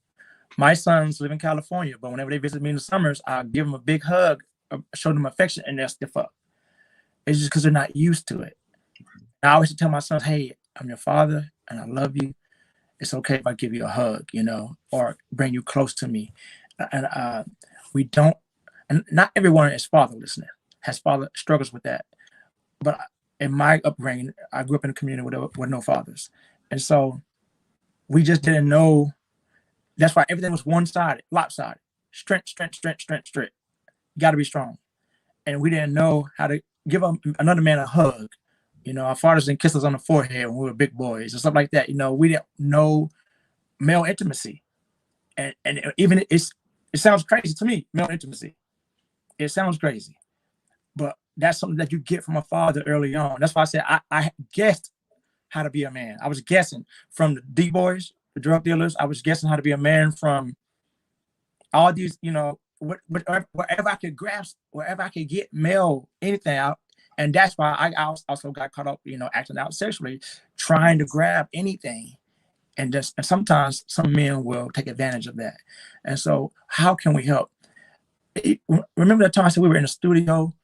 My sons live in California, but whenever they visit me in the summers, I'll give them a big hug, show them affection, and they'll stiff up. It's just because they're not used to it. I always tell my sons, hey, I'm your father, and I love you. It's okay if I give you a hug, you know, or bring you close to me. And we don't, and not everyone is fatherless now, has father struggles with that. But in my upbringing, I grew up in a community with no fathers. And so we just didn't know. That's why everything was one-sided, lopsided. Strength. You got to be strong. And we didn't know how to give another man a hug. You know, our fathers didn't kiss us on the forehead when we were big boys or something like that. You know, we didn't know male intimacy. And even it sounds crazy to me, male intimacy. It sounds crazy. But that's something that you get from a father early on. That's why I said I guessed how to be a man. I was guessing from the D-boys, the drug dealers. I was guessing how to be a man from all these, you know, wherever I could grasp, wherever I could get male anything out. And that's why I also got caught up, you know, acting out sexually, trying to grab anything. And sometimes some men will take advantage of that. And so how can we help? Remember that time I said we were in the studio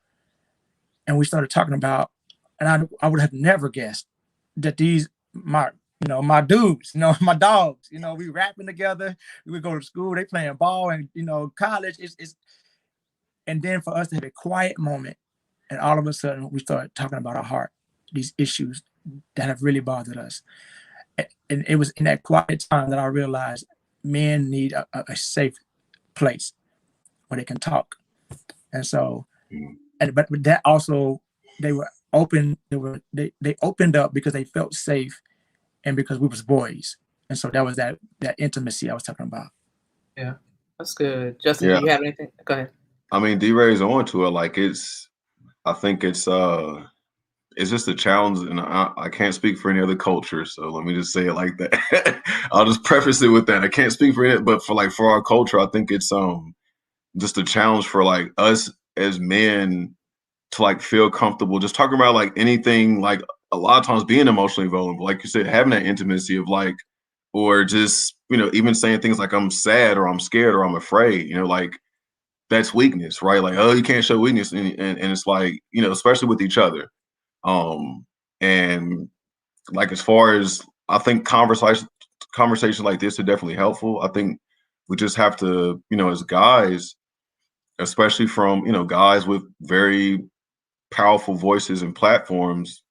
and we started talking about, and I would have never guessed that my dudes, you know, my dogs, you know, we rapping together, we would go to school, they playing ball, and, you know, college is, and then for us to have a quiet moment, and all of a sudden we started talking about our heart, these issues that have really bothered us. And it was in that quiet time that I realized men need a safe place where they can talk. And so, but that also, they were open, they opened up because they felt safe and because we was boys. And so that was that intimacy I was talking about. Yeah, that's good. Justin, do you have anything? Go ahead. I mean, D-Ray's on to it. Like I think it's just a challenge, and I can't speak for any other culture, so let me just say it like that. I'll just preface it with that. I can't speak for it, but for our culture, I think it's just a challenge for like us as men to like feel comfortable just talking about like anything, like a lot of times being emotionally vulnerable, like you said, having that intimacy of like, or just, you know, even saying things like I'm sad or I'm scared or I'm afraid, you know, like that's weakness, right? Like, oh, you can't show weakness, and it's like, you know, especially with each other. And like, as far as, I think conversations like this are definitely helpful. I think we just have to, you know, as guys, especially from, you know, guys with very powerful voices and platforms,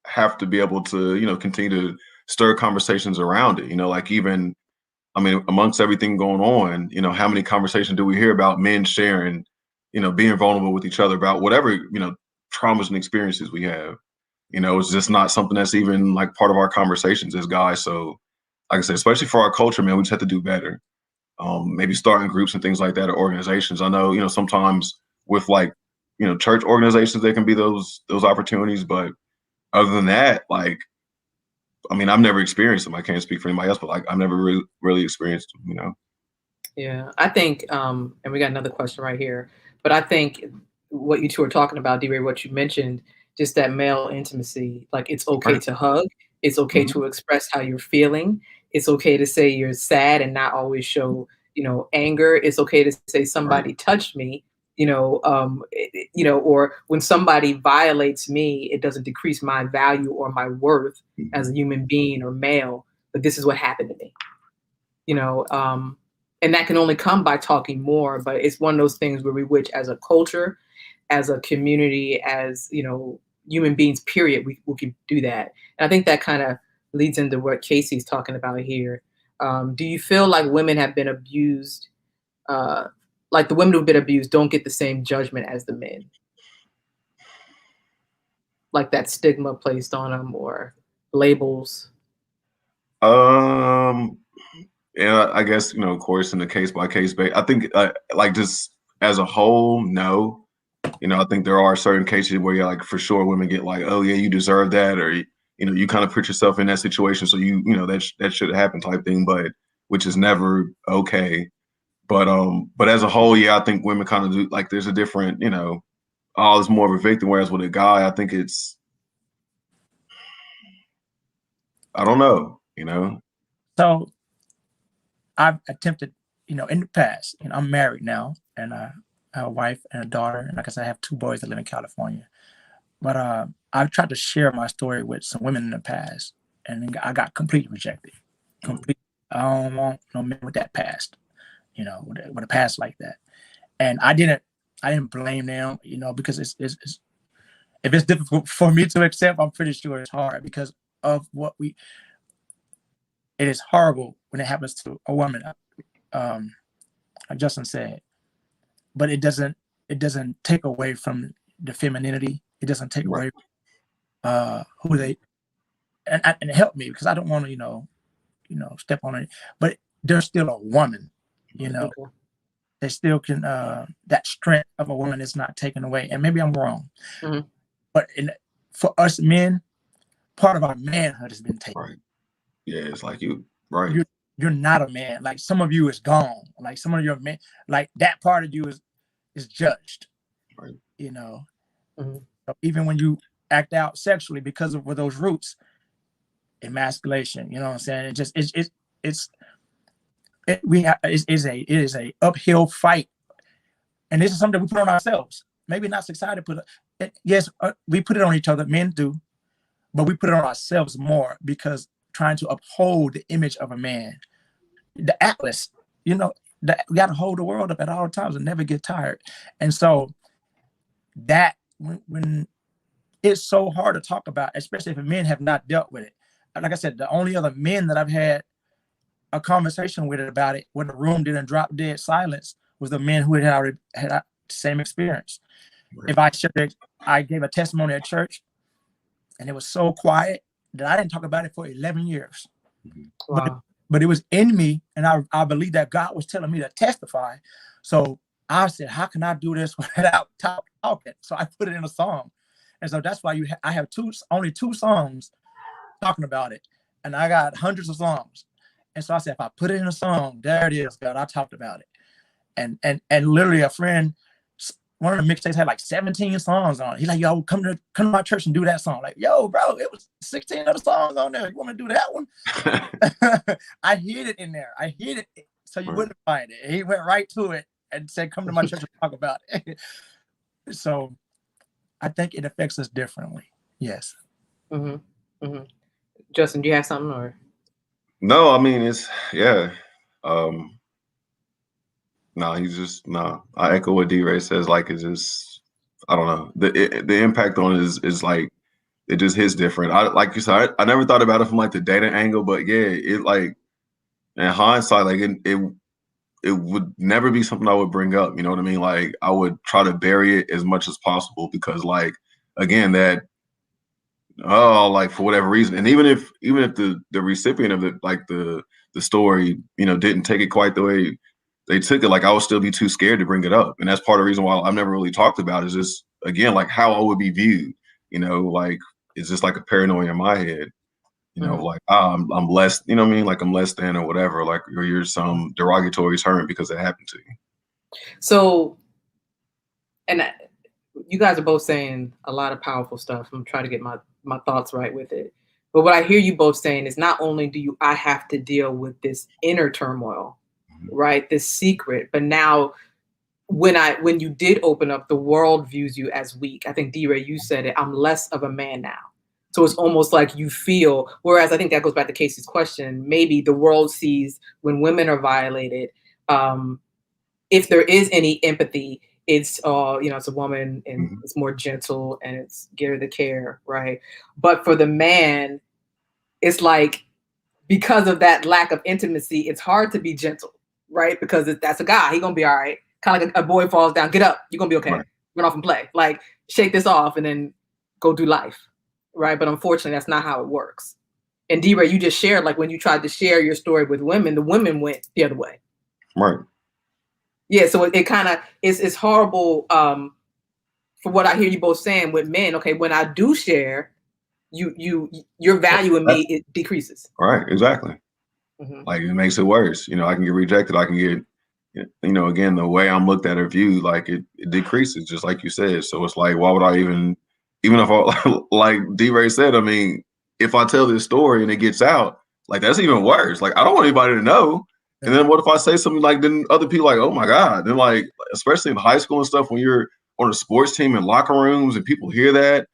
have to be able to, you know, continue to stir conversations around it. You know, like even, I mean, amongst everything going on, you know, how many conversations do we hear about men sharing, you know, being vulnerable with each other about whatever, you know, traumas and experiences we have? You know, it's just not something that's even like part of our conversations as guys. So like I said, especially for our culture, man, we just have to do better. Maybe starting groups and things like that, or organizations. I know, you know, sometimes with like, you know, church organizations, there can be those opportunities, but other than that, like, I mean, I've never experienced them. I can't speak for anybody else, but like, I've never really experienced them, you know? Yeah, I think, and we got another question right here, but I think what you two are talking about, D-Ray, what you mentioned, just that male intimacy, like it's okay to hug, it's okay to express how you're feeling, it's okay to say you're sad and not always show, you know, anger. It's okay to say somebody touched me, you know, or when somebody violates me, it doesn't decrease my value or my worth as a human being or male, but this is what happened to me, you know. And that can only come by talking more, but it's one of those things where we, which as a culture, as a community, as, you know, human beings, period, we can do that. And I think that kind of leads into what Casey's talking about here. Do you feel like women have been abused? Like the women who've been abused don't get the same judgment as the men? Like that stigma placed on them or labels? Yeah, I guess, of course, in the case by case basis, I think like just as a whole, no. I think there are certain cases where you're like, for sure, women get like, oh yeah, you deserve that, or you kind of put yourself in that situation, so that should happen type thing, but which is never okay. But as a whole, yeah, I think women kind of do, like, there's a different, oh, it's more of a victim, whereas with a guy, I think it's, I don't know. So I've attempted, in the past, I'm married now, and I have a wife and a daughter, and like I said, I have 2 boys that live in California. But I've tried to share my story with some women in the past, and I got completely rejected. I don't want no men with that past, with a past like that. And I didn't blame them, because it's if it's difficult for me to accept, I'm pretty sure it's hard because of it is horrible when it happens to a woman. Like Justin said, but it doesn't take away from the femininity. It doesn't take away who they, and it helped me because I don't want to, step on it, but they're still a woman, they still can, that strength of a woman is not taken away. And maybe I'm wrong, but for us men, part of our manhood has been taken. Right. Yeah, it's like right. You're not a man. Like some of you is gone. Like some of your men, like that part of you is judged. Right. So even when you act out sexually because of those roots, emasculation, what I'm saying? It just it is a uphill fight, and this is something we put on ourselves. Maybe not society put it. Yes, we put it on each other. Men do, but we put it on ourselves more because trying to uphold the image of a man, the Atlas, we got to hold the world up at all times and never get tired. And so that when it's so hard to talk about, especially if men have not dealt with it. Like I said, the only other men that I've had a conversation with about it, when the room didn't drop dead silence, was the men who had already had the same experience. Right. If I gave a testimony at church, and it was so quiet that I didn't talk about it for 11 years. Wow. But it was in me, and I believe that God was telling me to testify. So I said, how can I do this without talking? So I put it in a song. And so that's why I have only 2 songs talking about it. And I got hundreds of songs. And so I said, if I put it in a song, there it is, God, I talked about it. And literally a friend, one of the mixtapes had like 17 songs on it. He's like, yo, come to my church and do that song. Like, yo, bro, it was 16 other songs on there. You want to do that one? I hid it in there. I hid it so you wouldn't find it. He went right to it and said, come to my church and talk about it. So I think it affects us differently. Yes. Justin, do you have something or? No, I mean, it's, yeah. I echo what D-Ray says. Like, it's just, I don't know. The impact on it is like, it just hits different. Like you said, I never thought about it from like the dating angle, but yeah, it like, in hindsight, like it would never be something I would bring up. You know what I mean? Like, I would try to bury it as much as possible because, like, again, that, like, for whatever reason, and even if the recipient of the story, didn't take it quite the way they took it, like, I would still be too scared to bring it up. And that's part of the reason why I've never really talked about it, is just, again, like, how I would be viewed, like, it's just like a paranoia in my head, like, I'm less, you know what I mean? Like, I'm less than or whatever, like, or you're some derogatory term because it happened to you. So, and you guys are both saying a lot of powerful stuff. I'm trying to get my thoughts right with it. But what I hear you both saying is not only I have to deal with this inner turmoil, right? This secret, but now when you did open up, the world views you as weak. I think D-Ray, you said it, I'm less of a man now. So it's almost like you feel, whereas I think that goes back to Casey's question, maybe the world sees when women are violated, if there is any empathy, it's it's a woman and it's more gentle and it's give her the care, right? But for the man, it's like because of that lack of intimacy, it's hard to be gentle, right? Because that's a guy, he gonna be all right. Kind of like a boy falls down, get up, you're gonna be okay. Right. Run off and play. Like, shake this off and then go do life, right? But unfortunately, that's not how it works. And D-Ray, you just shared, like, when you tried to share your story with women, the women went the other way. Right. Yeah, so it kind of it's horrible. For what I hear you both saying with men, okay, when I do share, your value in me, it decreases. Right, exactly. Mm-hmm. Like, it makes it worse. You know, I can get rejected. I can get, you know, again, the way I'm looked at or viewed, like it decreases, just like you said. So it's like, why would I even if I, like D-Ray said, I mean, if I tell this story and it gets out, like, that's even worse. Like, I don't want anybody to know. And then what if I say something, like, then other people like, oh my God. Then, like, especially in high school and stuff, when you're on a sports team in locker rooms and people hear that.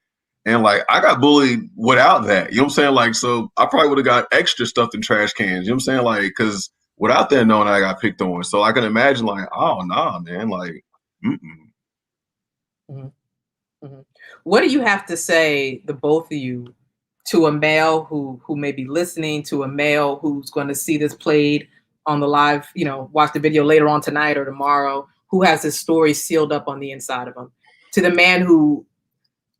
And, like, I got bullied without that. You know what I'm saying? Like, so I probably would have got extra stuff in trash cans. You know what I'm saying? Like, because without that knowing I got picked on. So I can imagine, like, oh, nah, man. Like, Mm-hmm. Mm-hmm. What do you have to say, the both of you, to a male who may be listening, to a male who's going to see this played on the live, you know, watch the video later on tonight or tomorrow, who has his story sealed up on the inside of him, to the man who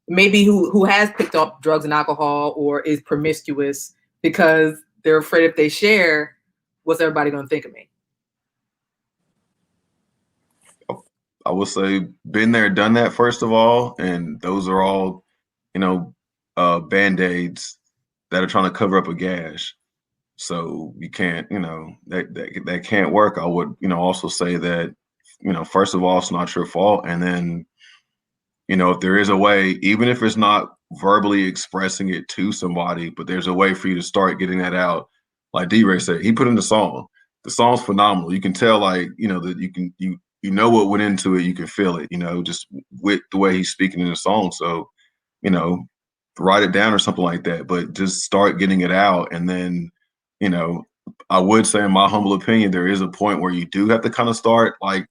maybe who has picked up drugs and alcohol or is promiscuous because they're afraid if they share, what's everybody going to think of me? I would say been there, done that, first of all. And those are all, you know, Band-Aids that are trying to cover up a gash. So you can't, you know, that can't work. I would, you know, also say that, you know, first of all, it's not your fault. And then, you know, if there is a way, even if it's not verbally expressing it to somebody, but there's a way for you to start getting that out. Like D-Ray said, he put in the song. The song's phenomenal. You can tell, like, you know, that you know what went into it. You can feel it, you know, just with the way he's speaking in the song. So, you know, write it down or something like that, but just start getting it out. And then, you know, I would say, in my humble opinion, there is a point where you do have to kind of start, like,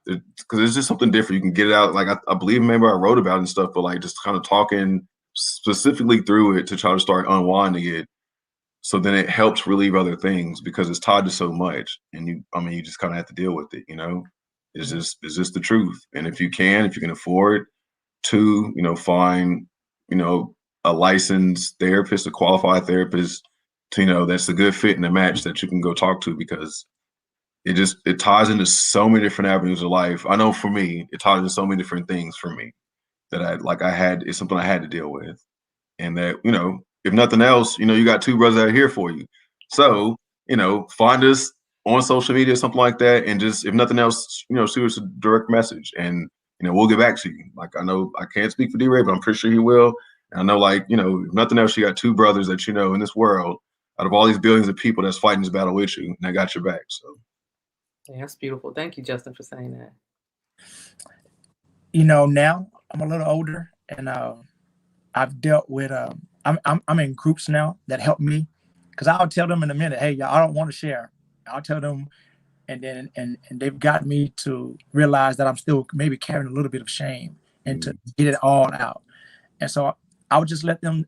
because it's just something different. You can get it out. Like, I believe maybe I wrote about it and stuff, but, like, just kind of talking specifically through it to try to start unwinding it. So then it helps relieve other things because it's tied to so much. And you just kind of have to deal with it, you know? It's just the truth. And if you can afford to, you know, find, you know, a licensed therapist, a qualified therapist, to, you know, that's a good fit in a match that you can go talk to, because it ties into so many different avenues of life. I know for me, it ties into so many different things for me that it's something I had to deal with. And that, you know, if nothing else, you know, you got two brothers that are here for you. So, you know, find us on social media, something like that. And just, if nothing else, you know, shoot us a direct message and, you know, we'll get back to you. Like, I know I can't speak for D-Ray, but I'm pretty sure he will. And I know, like, you know, if nothing else, you got two brothers that, you know, in this world, out of all these billions of people that's fighting this battle with you, and I got your back. So. Yeah, that's beautiful. Thank you, Justin, for saying that. You know, now I'm a little older, and I've dealt with I'm in groups now that help me, because I'll tell them in a minute, hey, y'all, I don't want to share. I'll tell them, and then and they've got me to realize that I'm still maybe carrying a little bit of shame, and to get it all out. And so I would just let them,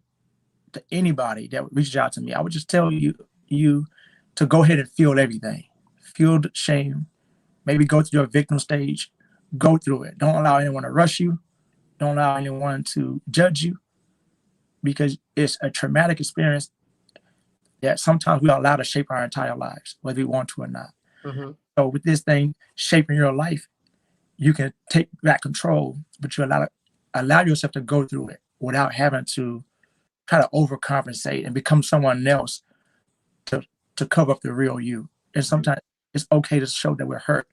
to anybody that reaches out to me, I would just tell you to go ahead and feel everything. Feel the shame, maybe go through your victim stage, go through it. Don't allow anyone to rush you. Don't allow anyone to judge you, because it's a traumatic experience that sometimes we are allowed to shape our entire lives, whether we want to or not. Mm-hmm. So with this thing shaping your life, you can take back control, but you allow yourself to go through it without having to try to overcompensate and become someone else to cover up the real you. And sometimes it's okay to show that we're hurt.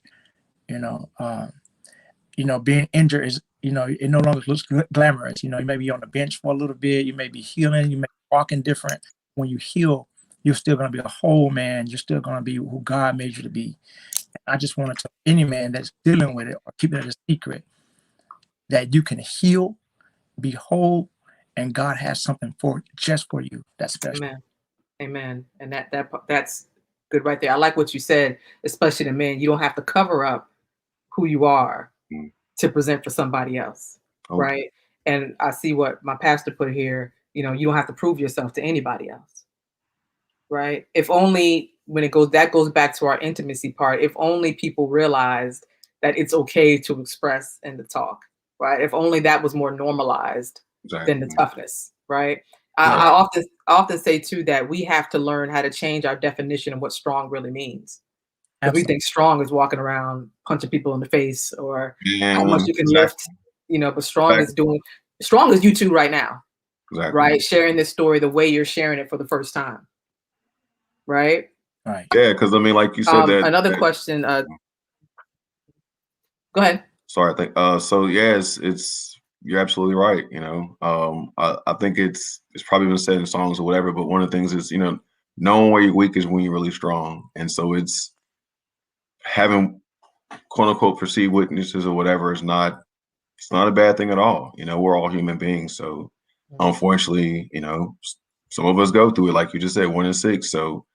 You know, being injured is, you know, it no longer looks glamorous. You know, you may be on the bench for a little bit, you may be healing, you may be walking different. When you heal, you're still going to be a whole man. You're still going to be who God made you to be. And I just want to tell any man that's dealing with it or keeping it a secret that you can heal, be whole, and God has something just for you that's special. Amen. Amen. And that's good right there. I like what you said, especially the men. You don't have to cover up who you are to present for somebody else, right? And I see what my pastor put here. You know, you don't have to prove yourself to anybody else, right? If only when that goes back to our intimacy part, if only people realized that it's okay to express and to talk, right? If only that was more normalized than the Exactly. toughness, right? Yeah. I often say too that we have to learn how to change our definition of what strong really means. Because we Absolutely. think strong is walking around punching people in the face or how much Man, you can lift, exactly. but strong is you two right now, Exactly. right? Sharing this story the way you're sharing it for the first time, right? Right. Yeah, because I mean, like you said Another question. Go ahead. sorry, I think so yeah, it's you're absolutely right, I think it's probably been said in songs or whatever, but one of the things is, knowing where you're weak is when you're really strong. And so it's having quote unquote perceived weaknesses or whatever is not it's not a bad thing at all. We're all human beings. So unfortunately, some of us go through it, like you just said, 1 in 6. So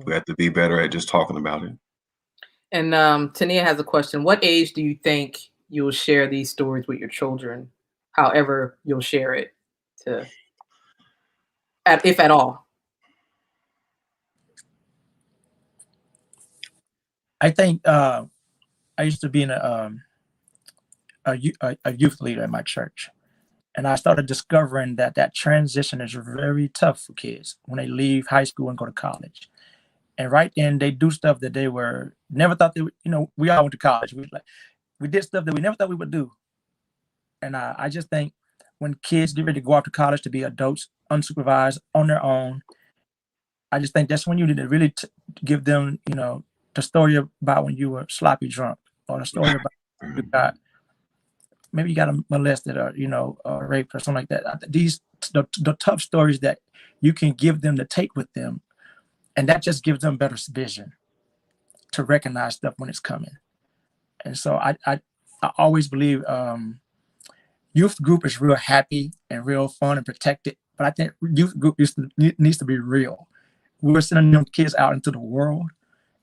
we have to be better at just talking about it. And Tania has a question. What age do you think you'll share these stories with your children? However, you'll share it if at all. I think I used to be in a youth leader in my church. And I started discovering that transition is very tough for kids when they leave high school and go to college. And right then they do stuff that they were never thought they would, we all went to college. We did stuff that we never thought we would do. And I just think when kids get ready to go off to college to be adults, unsupervised, on their own, I just think that's when you need to really give them, the story about when you were sloppy drunk, or the story about maybe you got molested or raped or something like that. The tough stories that you can give them to take with them, and that just gives them better vision to recognize stuff when it's coming. And so I always believe youth group is real happy and real fun and protected, but I think youth group needs to be real. We're sending them kids out into the world,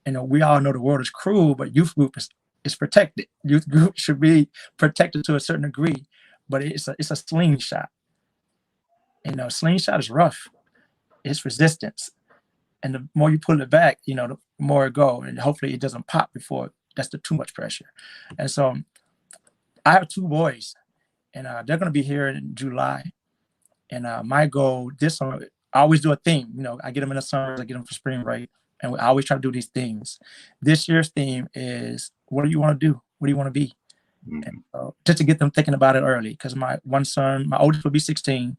and we all know the world is cruel, but youth group is protected. Youth group should be protected to a certain degree, but it's a slingshot. Slingshot is rough. It's resistance, and the more you pull it back, the more it go, and hopefully it doesn't pop before that's too much pressure. And so I have 2 boys, and they're going to be here in July. And my goal this summer, I always do a theme. I get them in the summer, I get them for spring break, and I always try to do these things. This year's theme is, what do you want to do? What do you want to be? And, just to get them thinking about it early, because my oldest will be 16,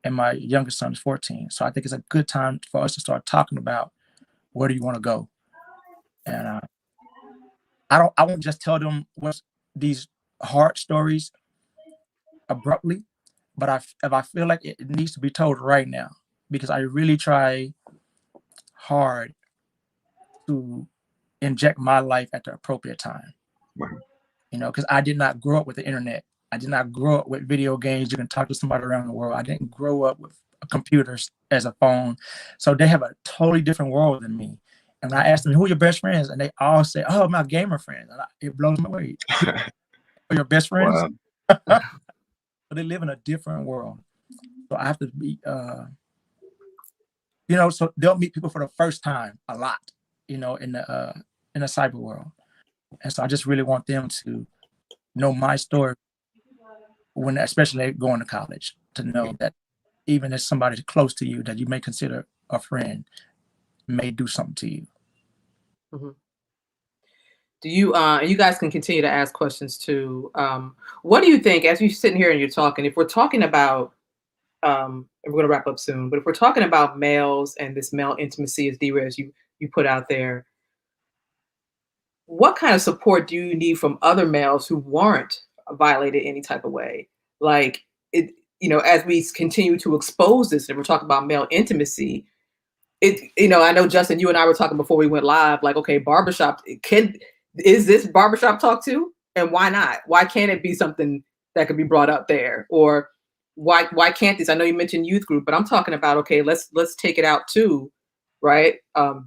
and my youngest son is 14. So I think it's a good time for us to start talking about where do you want to go. And I won't just tell them what's these hard stories abruptly, but if I feel like it needs to be told right now, because I really try hard to inject my life at the appropriate time. Right. Because I did not grow up with the internet. I did not grow up with video games. You can talk to somebody around the world. I didn't grow up with computers as a phone. So they have a totally different world than me. And when I ask them, who are your best friends? And they all say, oh, my gamer friends. And it blows my way. Are your best friends? Wow. But they live in a different world. So I have to be, so they'll meet people for the first time a lot, in the cyber world. And so I just really want them to know my story especially going to college, to know that even as somebody close to you that you may consider a friend may do something to you. Mm-hmm. Do you, you guys can continue to ask questions too. What do you think, as you're sitting here and you're talking, if we're talking about, and we're going to wrap up soon, but if we're talking about males and this male intimacy, as D-Rez you put out there, what kind of support do you need from other males who weren't violated any type of way? Like it, as we continue to expose this, and we're talking about male intimacy, I know Justin, you and I were talking before we went live, like, okay, barbershop, is this barbershop talk too? And why not? Why can't it be something that could be brought up there? Or why can't this? I know you mentioned youth group, but I'm talking about, okay, let's take it out too, right?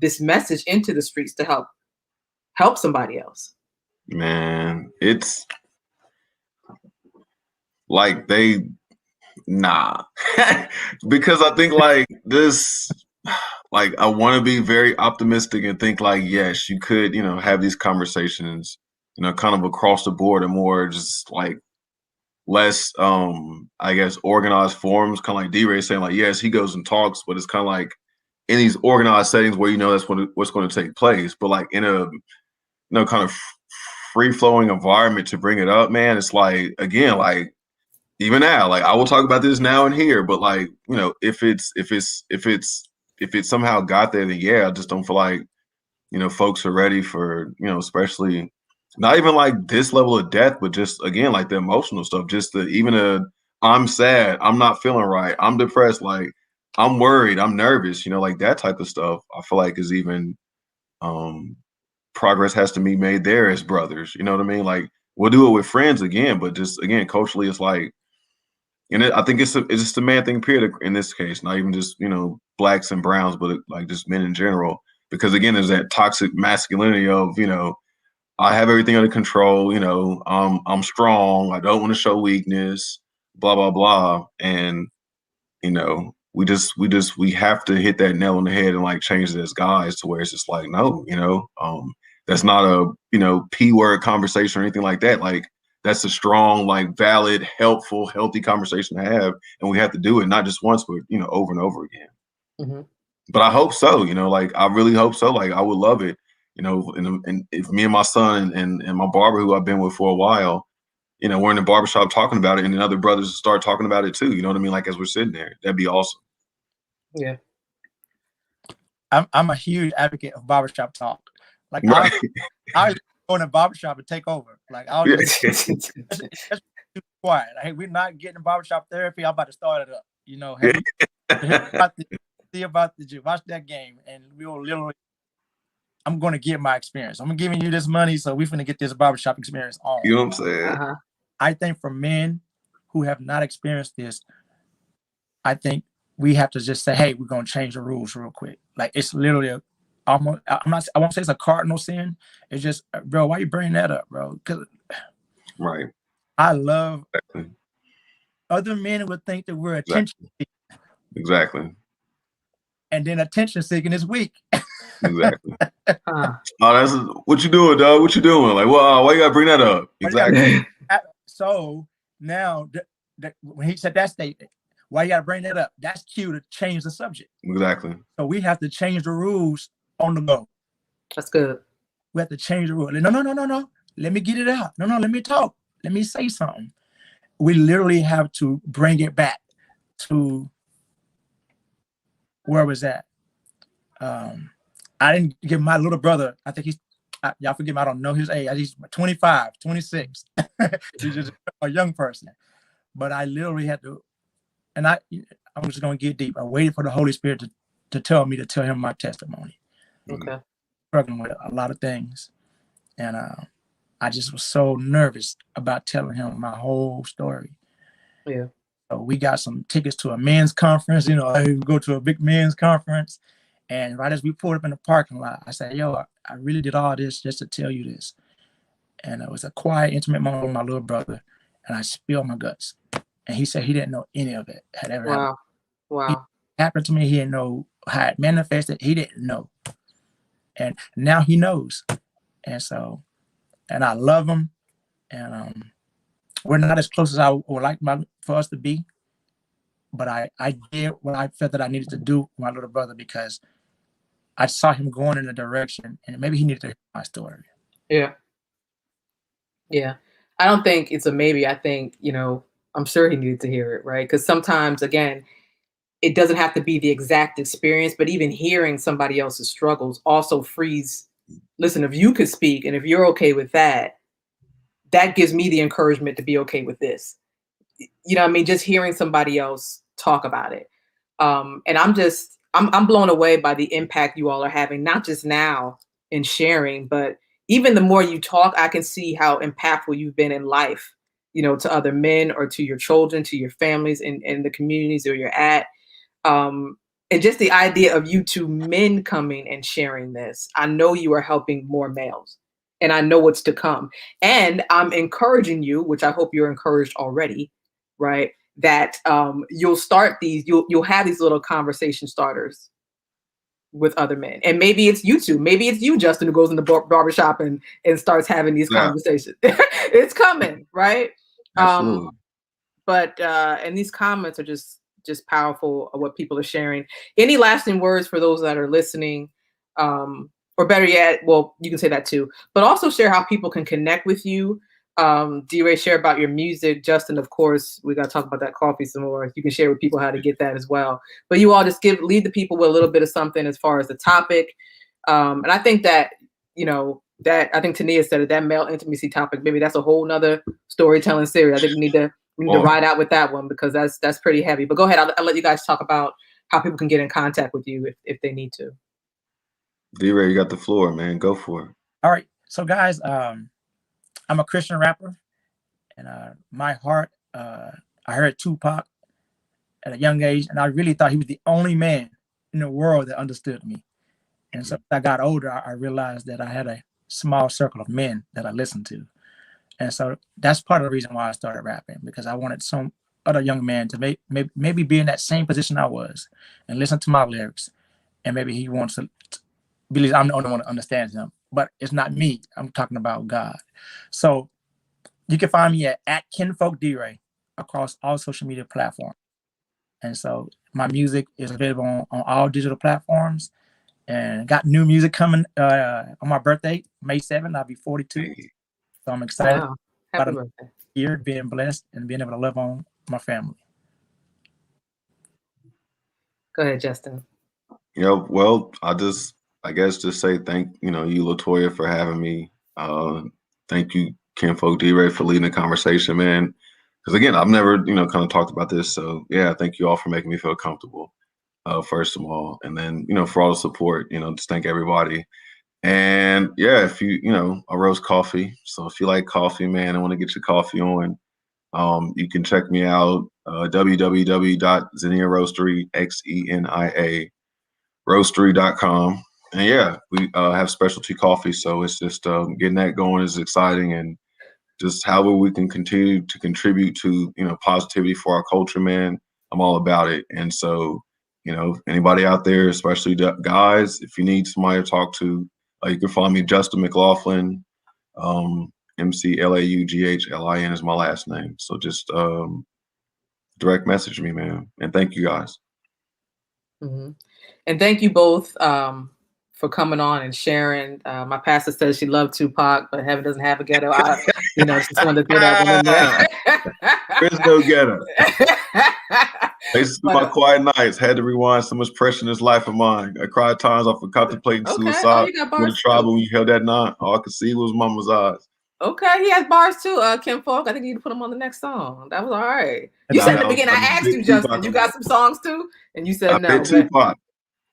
This message into the streets to help somebody else. Man, it's like because I think like this, like I want to be very optimistic and think like, yes, you could, have these conversations, kind of across the board and more just like less, I guess, organized forums, kind of like D-Ray saying like, yes, he goes and talks, but it's kind of like in these organized settings where that's what's going to take place. But like in a kind of free flowing environment to bring it up, man, it's like again, like even now, like I will talk about this now and here, but like if it somehow got there, then yeah, I just don't feel like folks are ready for especially not even like this level of death, but just again like the emotional stuff, just the even I'm sad, I'm not feeling right, I'm depressed, like I'm worried, I'm nervous, like that type of stuff. I feel like is even progress has to be made there as brothers. You know what I mean? Like we'll do it with friends again, but just again culturally, it's like. And I think it's just a man thing, period, in this case, not even just, blacks and browns, but like just men in general. Because again, there's that toxic masculinity of, I have everything under control, I'm strong, I don't want to show weakness, blah, blah, blah. And, we have to hit that nail on the head and like change it as guys to where it's just like, no, that's not a, P word conversation or anything like that. Like, that's a strong, like valid, helpful, healthy conversation to have. And we have to do it not just once, but, over and over again. Mm-hmm. But I hope so, like I really hope so. Like I would love it, and if me and my son and my barber who I've been with for a while, we're in the barbershop talking about it and then other brothers start talking about it too. You know what I mean? Like as we're sitting there, that'd be awesome. Yeah. I'm a huge advocate of barbershop talk. Like right. I go in a barbershop and take over. Like I'll just too quiet. Like, hey, we're not getting barbershop therapy. I'm about to start it up. See about the watch that game, and we'll literally. I'm going to get my experience. I'm giving you this money, so we're going to get this barbershop experience on. You know what I'm saying? Uh-huh. I think for men who have not experienced this, I think we have to just say, "Hey, we're going to change the rules real quick." Like it's literally almost. I won't say it's a cardinal sin. It's just, bro, why you bringing that up, bro? Because right. I love other men would think that we're attention seeking. Exactly. And then attention seeking is weak. Exactly. Oh, that's what you doing, dog? What you doing? Like, well, why you gotta bring that up? Exactly. So now, when he said that statement, why you gotta bring that up? That's cue to change the subject. Exactly. So we have to change the rules on the go. That's good. We have to change the rule. No. Let me get it out. No, let me talk. Let me say something. We literally have to bring it back to where was that? I didn't give my little brother, I think y'all forgive me, I don't know his age. He's 25, 26. He's just a young person. But I literally had to, and I'm just going to get deep. I waited for the Holy Spirit to tell him my testimony. Okay. Struggling with a lot of things. And I just was so nervous about telling him my whole story. Yeah. So we got some tickets to a men's conference. I go to a big men's conference. And right as we pulled up in the parking lot, I said, yo, I really did all this just to tell you this. And it was a quiet, intimate moment with my little brother. And I spilled my guts. And he said he didn't know any of it had ever happened. Wow. It happened to me. He didn't know how it manifested. He didn't know. And now he knows. And so, and I love him. And we're not as close as I would like for us to be. But I did what I felt that I needed to do with my little brother because I saw him going in a direction and maybe he needed to hear my story. Yeah. Yeah. I don't think it's a maybe. I think, I'm sure he needed to hear it, right? Because sometimes, again, it doesn't have to be the exact experience, but even hearing somebody else's struggles also frees. Listen, if you could speak and if you're okay with that, that gives me the encouragement to be okay with this. You know what I mean? Just hearing somebody else talk about it. And I'm blown away by the impact you all are having, not just now in sharing, but even the more you talk, I can see how impactful you've been in life, to other men or to your children, to your families in the communities where you're at. And just the idea of you two men coming and sharing this, I know you are helping more males and I know what's to come. And I'm encouraging you, which I hope you're encouraged already, right? That you'll start you'll have these little conversation starters with other men. And maybe it's you two. Maybe it's you, Justin, who goes in the barbershop and starts having these conversations. It's coming, right? Absolutely. And these comments are just powerful of what people are sharing. Any lasting words for those that are listening? Or better yet, well, you can say that too, but also share how people can connect with you. D-Ray, share about your music. Justin, of course, we got to talk about that coffee some more. You can share with people how to get that as well. But you all just lead the people with a little bit of something as far as the topic. And I think that, I think Tania said it, that male intimacy topic, maybe that's a whole nother storytelling series. I think we need to ride out with that one, because that's pretty heavy. But go ahead. I'll let you guys talk about how people can get in contact with you if they need to. D-Ray, you got the floor, man. Go for it. All right. So guys, I'm a Christian rapper, and my heart, I heard Tupac at a young age, and I really thought he was the only man in the world that understood me. And so as I got older, I realized that I had a small circle of men that I listened to. And so that's part of the reason why I started rapping, because I wanted some other young man to maybe be in that same position I was and listen to my lyrics. And maybe he wants to believe I'm the only one that understands him. But it's not me. I'm talking about God. So you can find me at Kinfolk D-Ray across all social media platforms. And so my music is available on all digital platforms. And got new music coming on my birthday, May 7th. I'll be 42. So I'm excited about a year, being blessed and being able to love on my family. Go ahead, Justin. Yeah, well, I guess just say thank you, LaToya, for having me. Thank you, Kinfolk D-Ray, for leading the conversation, man. Because again, I've never, kind of talked about this. So yeah, thank you all for making me feel comfortable. First of all, and then, for all the support, just thank everybody. And yeah, if you, I roast coffee. So if you like coffee, man, I want to get your coffee on. You can check me out, www.Xenia Roastery, XENIA roastery.com. And yeah, we have specialty coffee. So it's just getting that going is exciting, and just however we can continue to contribute to, positivity for our culture, man, I'm all about it. And so, anybody out there, especially guys, if you need somebody to talk to, you can find me, Justin McLaughlin, McLaughlin is my last name. So just direct message me, man. And thank you guys. Mm-hmm. And thank you both for coming on and sharing. My pastor says she loved Tupac, but heaven doesn't have a ghetto. Just wanted to throw that one in there. There's no ghetto. This is my quiet nights. Had to rewind so much pressure in this life of mine. I cried times off of contemplating suicide. When the trouble, when you held that knot, all I could see was mama's eyes. Okay, he has bars too, Kinfolk. I think you need to put him on the next song. That was all right. You said in the beginning, I asked you, Justin, you got some songs too? And you said no. Tupac.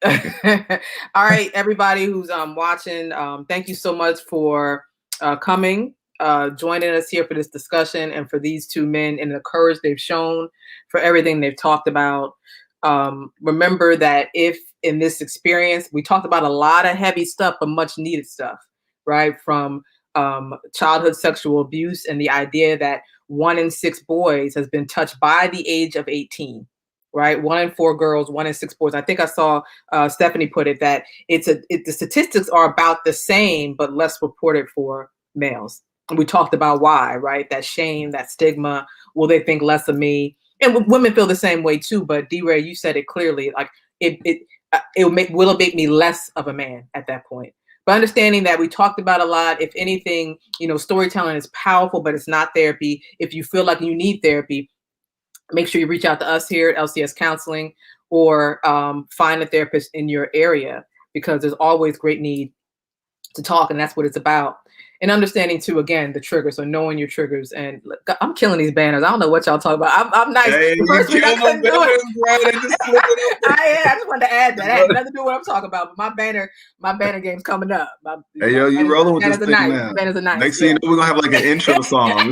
All right, everybody who's watching, thank you so much for coming, joining us here for this discussion, and for these two men and the courage they've shown, for everything they've talked about. Remember that if in this experience, we talked about a lot of heavy stuff, but much needed stuff, right? From childhood sexual abuse and the idea that 1 in 6 boys has been touched by the age of 18, right? 1 in 4 girls, 1 in 6 boys. I think I saw Stephanie put it that the statistics are about the same, but less reported for males. And we talked about why, right? That shame, that stigma. Will they think less of me? And women feel the same way too. But D-Ray, you said it clearly. Like will it make me less of a man at that point? But understanding that we talked about a lot. If anything, storytelling is powerful, but it's not therapy. If you feel like you need therapy, make sure you reach out to us here at LCS Counseling, or find a therapist in your area, because there's always great need to talk, and that's what it's about. And understanding too, again, the triggers, so knowing your triggers. And I'm killing these banners. I don't know what y'all talk about. I'm nice. Hey, the first week I couldn't do it. I just wanted to add that. It had nothing to do with what I'm talking about. But my banner game's coming up. Hey, yo, you rolling with this thing now. Banners are nice. Next thing you know, we're gonna have like an intro song. I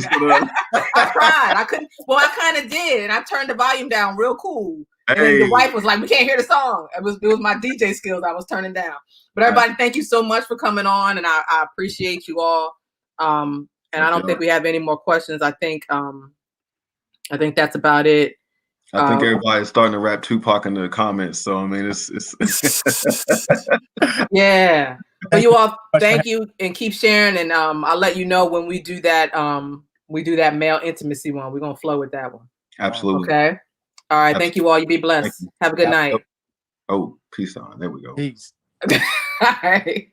tried. I couldn't. Well, I kind of did, and I turned the volume down real cool. And then the wife was like, "We can't hear the song." It was my DJ skills I was turning down. But everybody, thank you so much for coming on, and I appreciate you all. And I don't think we have any more questions. I think that's about it. I think everybody's starting to rap Tupac in the comments. So I mean, it's yeah. But you all, thank you, and keep sharing. And I'll let you know when we do that. We do that male intimacy one. We're gonna flow with that one. absolutely Okay. All right. Thank you all. You be blessed. You. Have a good night. Oh, peace on. There we go. Peace. All right.